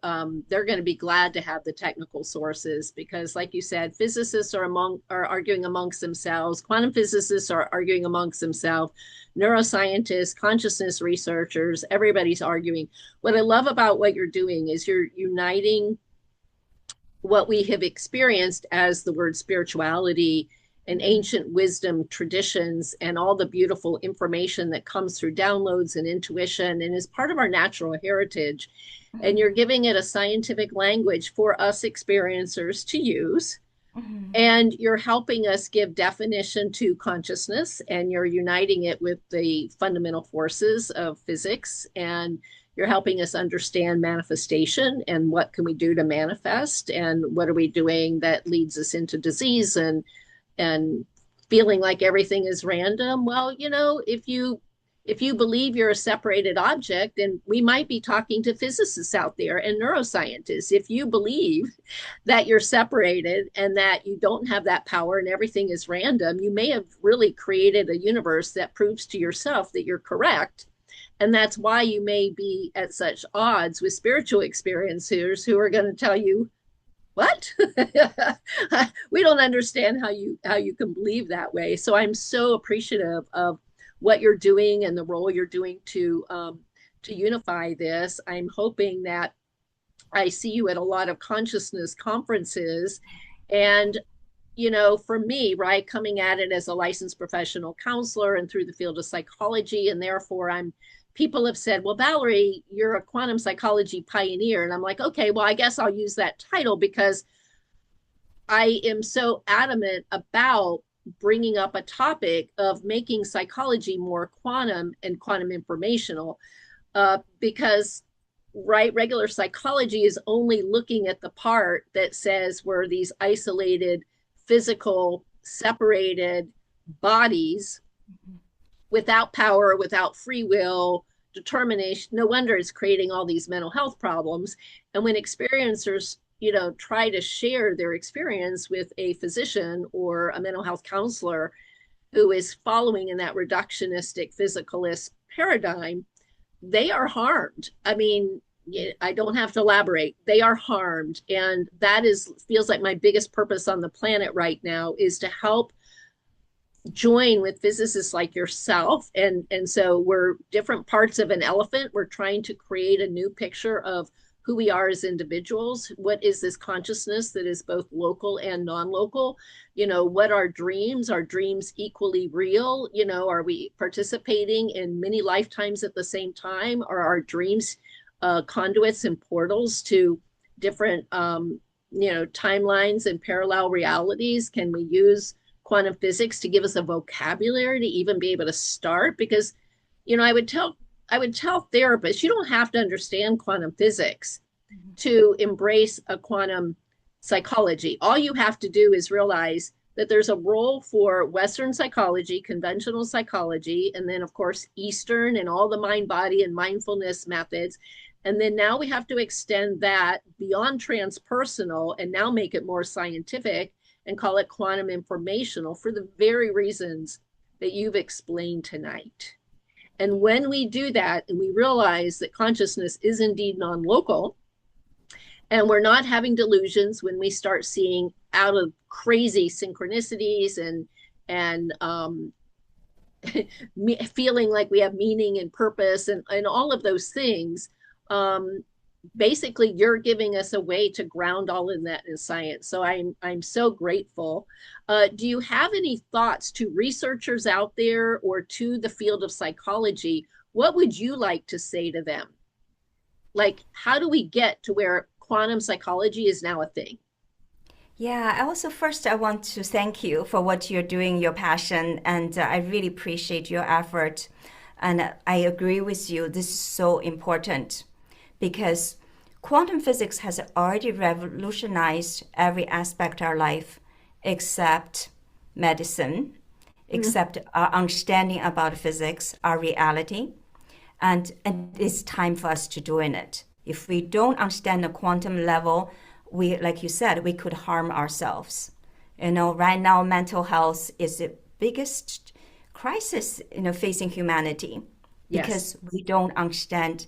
they're going to be glad to have the technical sources, because, like you said, physicists are arguing amongst themselves, quantum physicists are arguing amongst themselves, neuroscientists, consciousness researchers, everybody's arguing. What I love about what you're doing is you're uniting what we have experienced as the word spirituality and Hmm. ancient wisdom traditions and all the beautiful information that comes through downloads and intuition and is part of our natural heritage. And you're Hmm. giving it a scientific language for us experiencers to use. Hmm. And you're helping us give definition to consciousness, and you're uniting it with the fundamental forces of physics, and you're helping us understand manifestation and what can we do to manifest, and what are we doing that leads us into disease and feeling like everything is random. Well, if you if you believe you're a separated object, then we might be talking to physicists out there and neuroscientists. If you believe that you're separated and that you don't have that power and everything is random, you may have really created a universe that proves to yourself that you're correct. And that's why you may be at such odds with spiritual experiencers who are going to tell you, what? We don't understand how you can believe that way. So I'm so appreciative of what you're doing and the role you're doing to unify this. I'm hoping that I see you at a lot of consciousness conferences. And, for me, right, coming at it as a licensed professional counselor and through the field of psychology, and therefore people have said, well, Valerie, you're a quantum psychology pioneer. And I'm like, okay, well, I guess I'll use that title because I am so adamant about bringing up a topic of making psychology more quantum and quantum informational, because regular psychology is only looking at the part that says we're these isolated, physical, separated bodies without power, without free will, determination. No wonder it's creating all these mental health problems. And when experiencers, try to share their experience with a physician or a mental health counselor who is following in that reductionistic physicalist paradigm, they are harmed. I mean, I don't have to elaborate. They are harmed. And that feels like my biggest purpose on the planet right now is to help join with physicists like yourself. And so we're different parts of an elephant. We're trying to create a new picture of who we are as individuals. What is this consciousness that is both local and non-local? What are dreams? Are dreams equally real? Are we participating in many lifetimes at the same time? Or are dreams conduits and portals to different, timelines and parallel realities? Can we use quantum physics to give us a vocabulary to even be able to start? Because, I would tell therapists, you don't have to understand quantum physics to embrace a quantum psychology. All you have to do is realize that there's a role for Western psychology, conventional psychology, and then, of course, Eastern and all the mind, body, and mindfulness methods. And then now we have to extend that beyond transpersonal and now make it more scientific and call it quantum informational for the very reasons that you've explained tonight. And when we do that and we realize that consciousness is indeed non-local, and we're not having delusions when we start seeing out of crazy synchronicities and feeling like we have meaning and purpose and all of those things, basically you're giving us a way to ground all in that in science. So I'm so grateful. Do you have any thoughts to researchers out there or to the field of psychology? What would you like to say to them? Like, how do we get to where quantum psychology is now a thing? Yeah, I want to thank you for what you're doing, your passion, and I really appreciate your effort. And I agree with you, this is so important because quantum physics has already revolutionized every aspect of our life except medicine, except our understanding about physics, our reality. And it's time for us to doing it. If we don't understand the quantum level, we, like you said, we could harm ourselves. Right now, mental health is the biggest crisis, facing humanity because we don't understand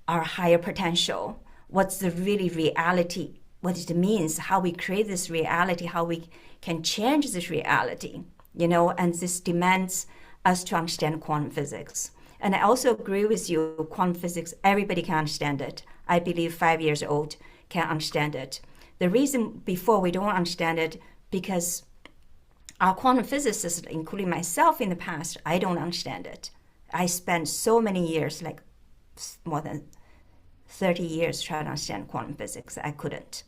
our higher potential. What's the really reality? What it means? How we create this reality? How we can change this reality? And this demands us to understand quantum physics. And I also agree with you, quantum physics, everybody can understand it. I believe 5 years old can understand it. The reason before we don't understand it, because our quantum physicists, including myself in the past, I don't understand it. I spent so many years, like more than 30 years trying to understand quantum physics. I couldn't.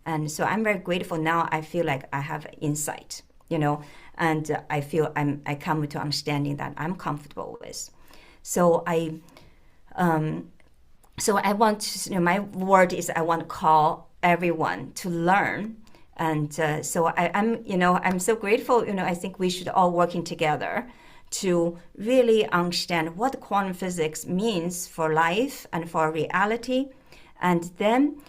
And so I'm very grateful now. I feel like I have insight, and I feel I come to understanding that I'm comfortable with. So I want to, my word is I want to call everyone to learn. And so I'm so grateful, I think we should all working together to really understand what quantum physics means for life and for reality. And then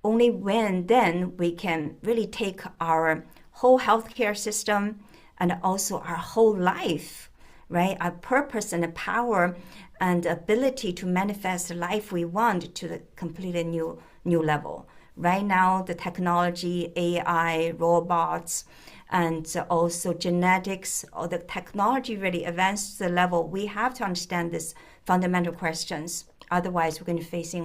only when then we can really take our whole healthcare system and also our whole life, right? Our purpose and the power and ability to manifest the life we want to the completely new level. Right now, the technology, AI, robots, and also genetics, or the technology really advanced to the level we have to understand these fundamental questions. Otherwise, we're going to be facing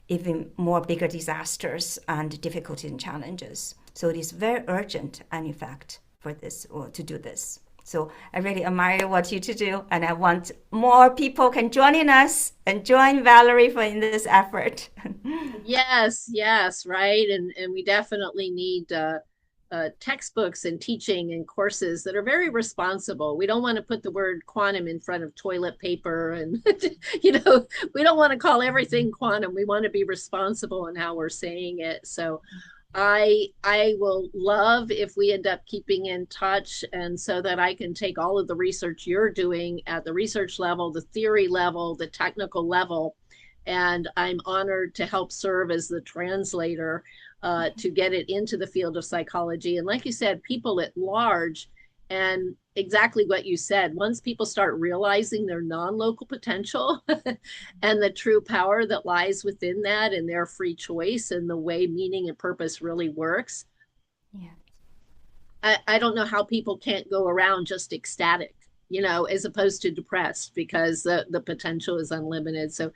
even more bigger disasters and difficulties and challenges. So it is very urgent, and in fact, for this or to do this. So I really admire what you to do, and I want more people can join in us and join Valerie in this effort. Yes, right. And we definitely need textbooks and teaching and courses that are very responsible. We don't want to put the word quantum in front of toilet paper, and we don't want to call everything quantum. We want to be responsible in how we're saying it. So I will love if we end up keeping in touch, and so that I can take all of the research you're doing at the research level, the theory level, the technical level, and I'm honored to help serve as the translator to get it into the field of psychology. And like you said, people at large, and exactly what you said, once people start realizing their non-local potential and the true power that lies within that and their free choice and the way meaning and purpose really works, Yeah. I don't know how people can't go around just ecstatic, as opposed to depressed, because the potential is unlimited. So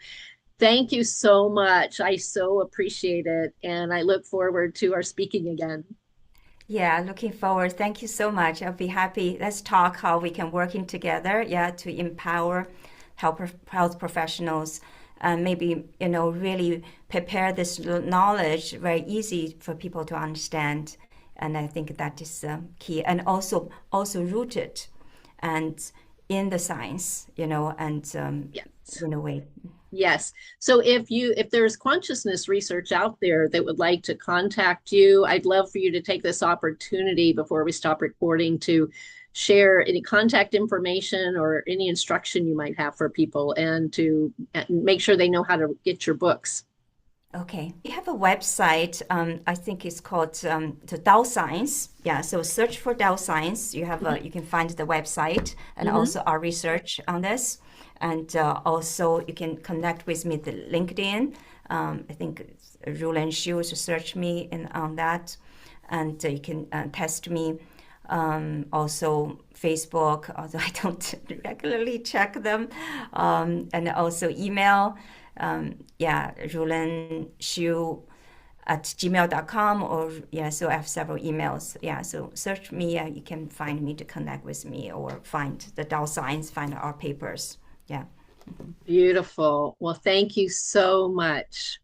thank you so much. I so appreciate it. And I look forward to our speaking again. Yeah, looking forward. Thank you so much. I'll be happy. Let's talk how we can working together, to empower health professionals and maybe, really prepare this knowledge very easy for people to understand. And I think that is key, and also rooted and in the science, and Yes. in a way. Yes. So if there's consciousness research out there that would like to contact you, I'd love for you to take this opportunity before we stop recording to share any contact information or any instruction you might have for people, and to make sure they know how to get your books. Okay. We have a website, I think it's called the Dao Science. Yeah, so search for Dao Science. You can find the website and also our research on this. And also you can connect with me the LinkedIn. I think Rulin Xiu, so search me on that. And you can test me. Also Facebook, although I don't regularly check them. And also email. Rulin Xiu at gmail.com, or so I have several emails. So search me, you can find me to connect with me, or find the Dao Science, find our papers. Beautiful. Well, thank you so much.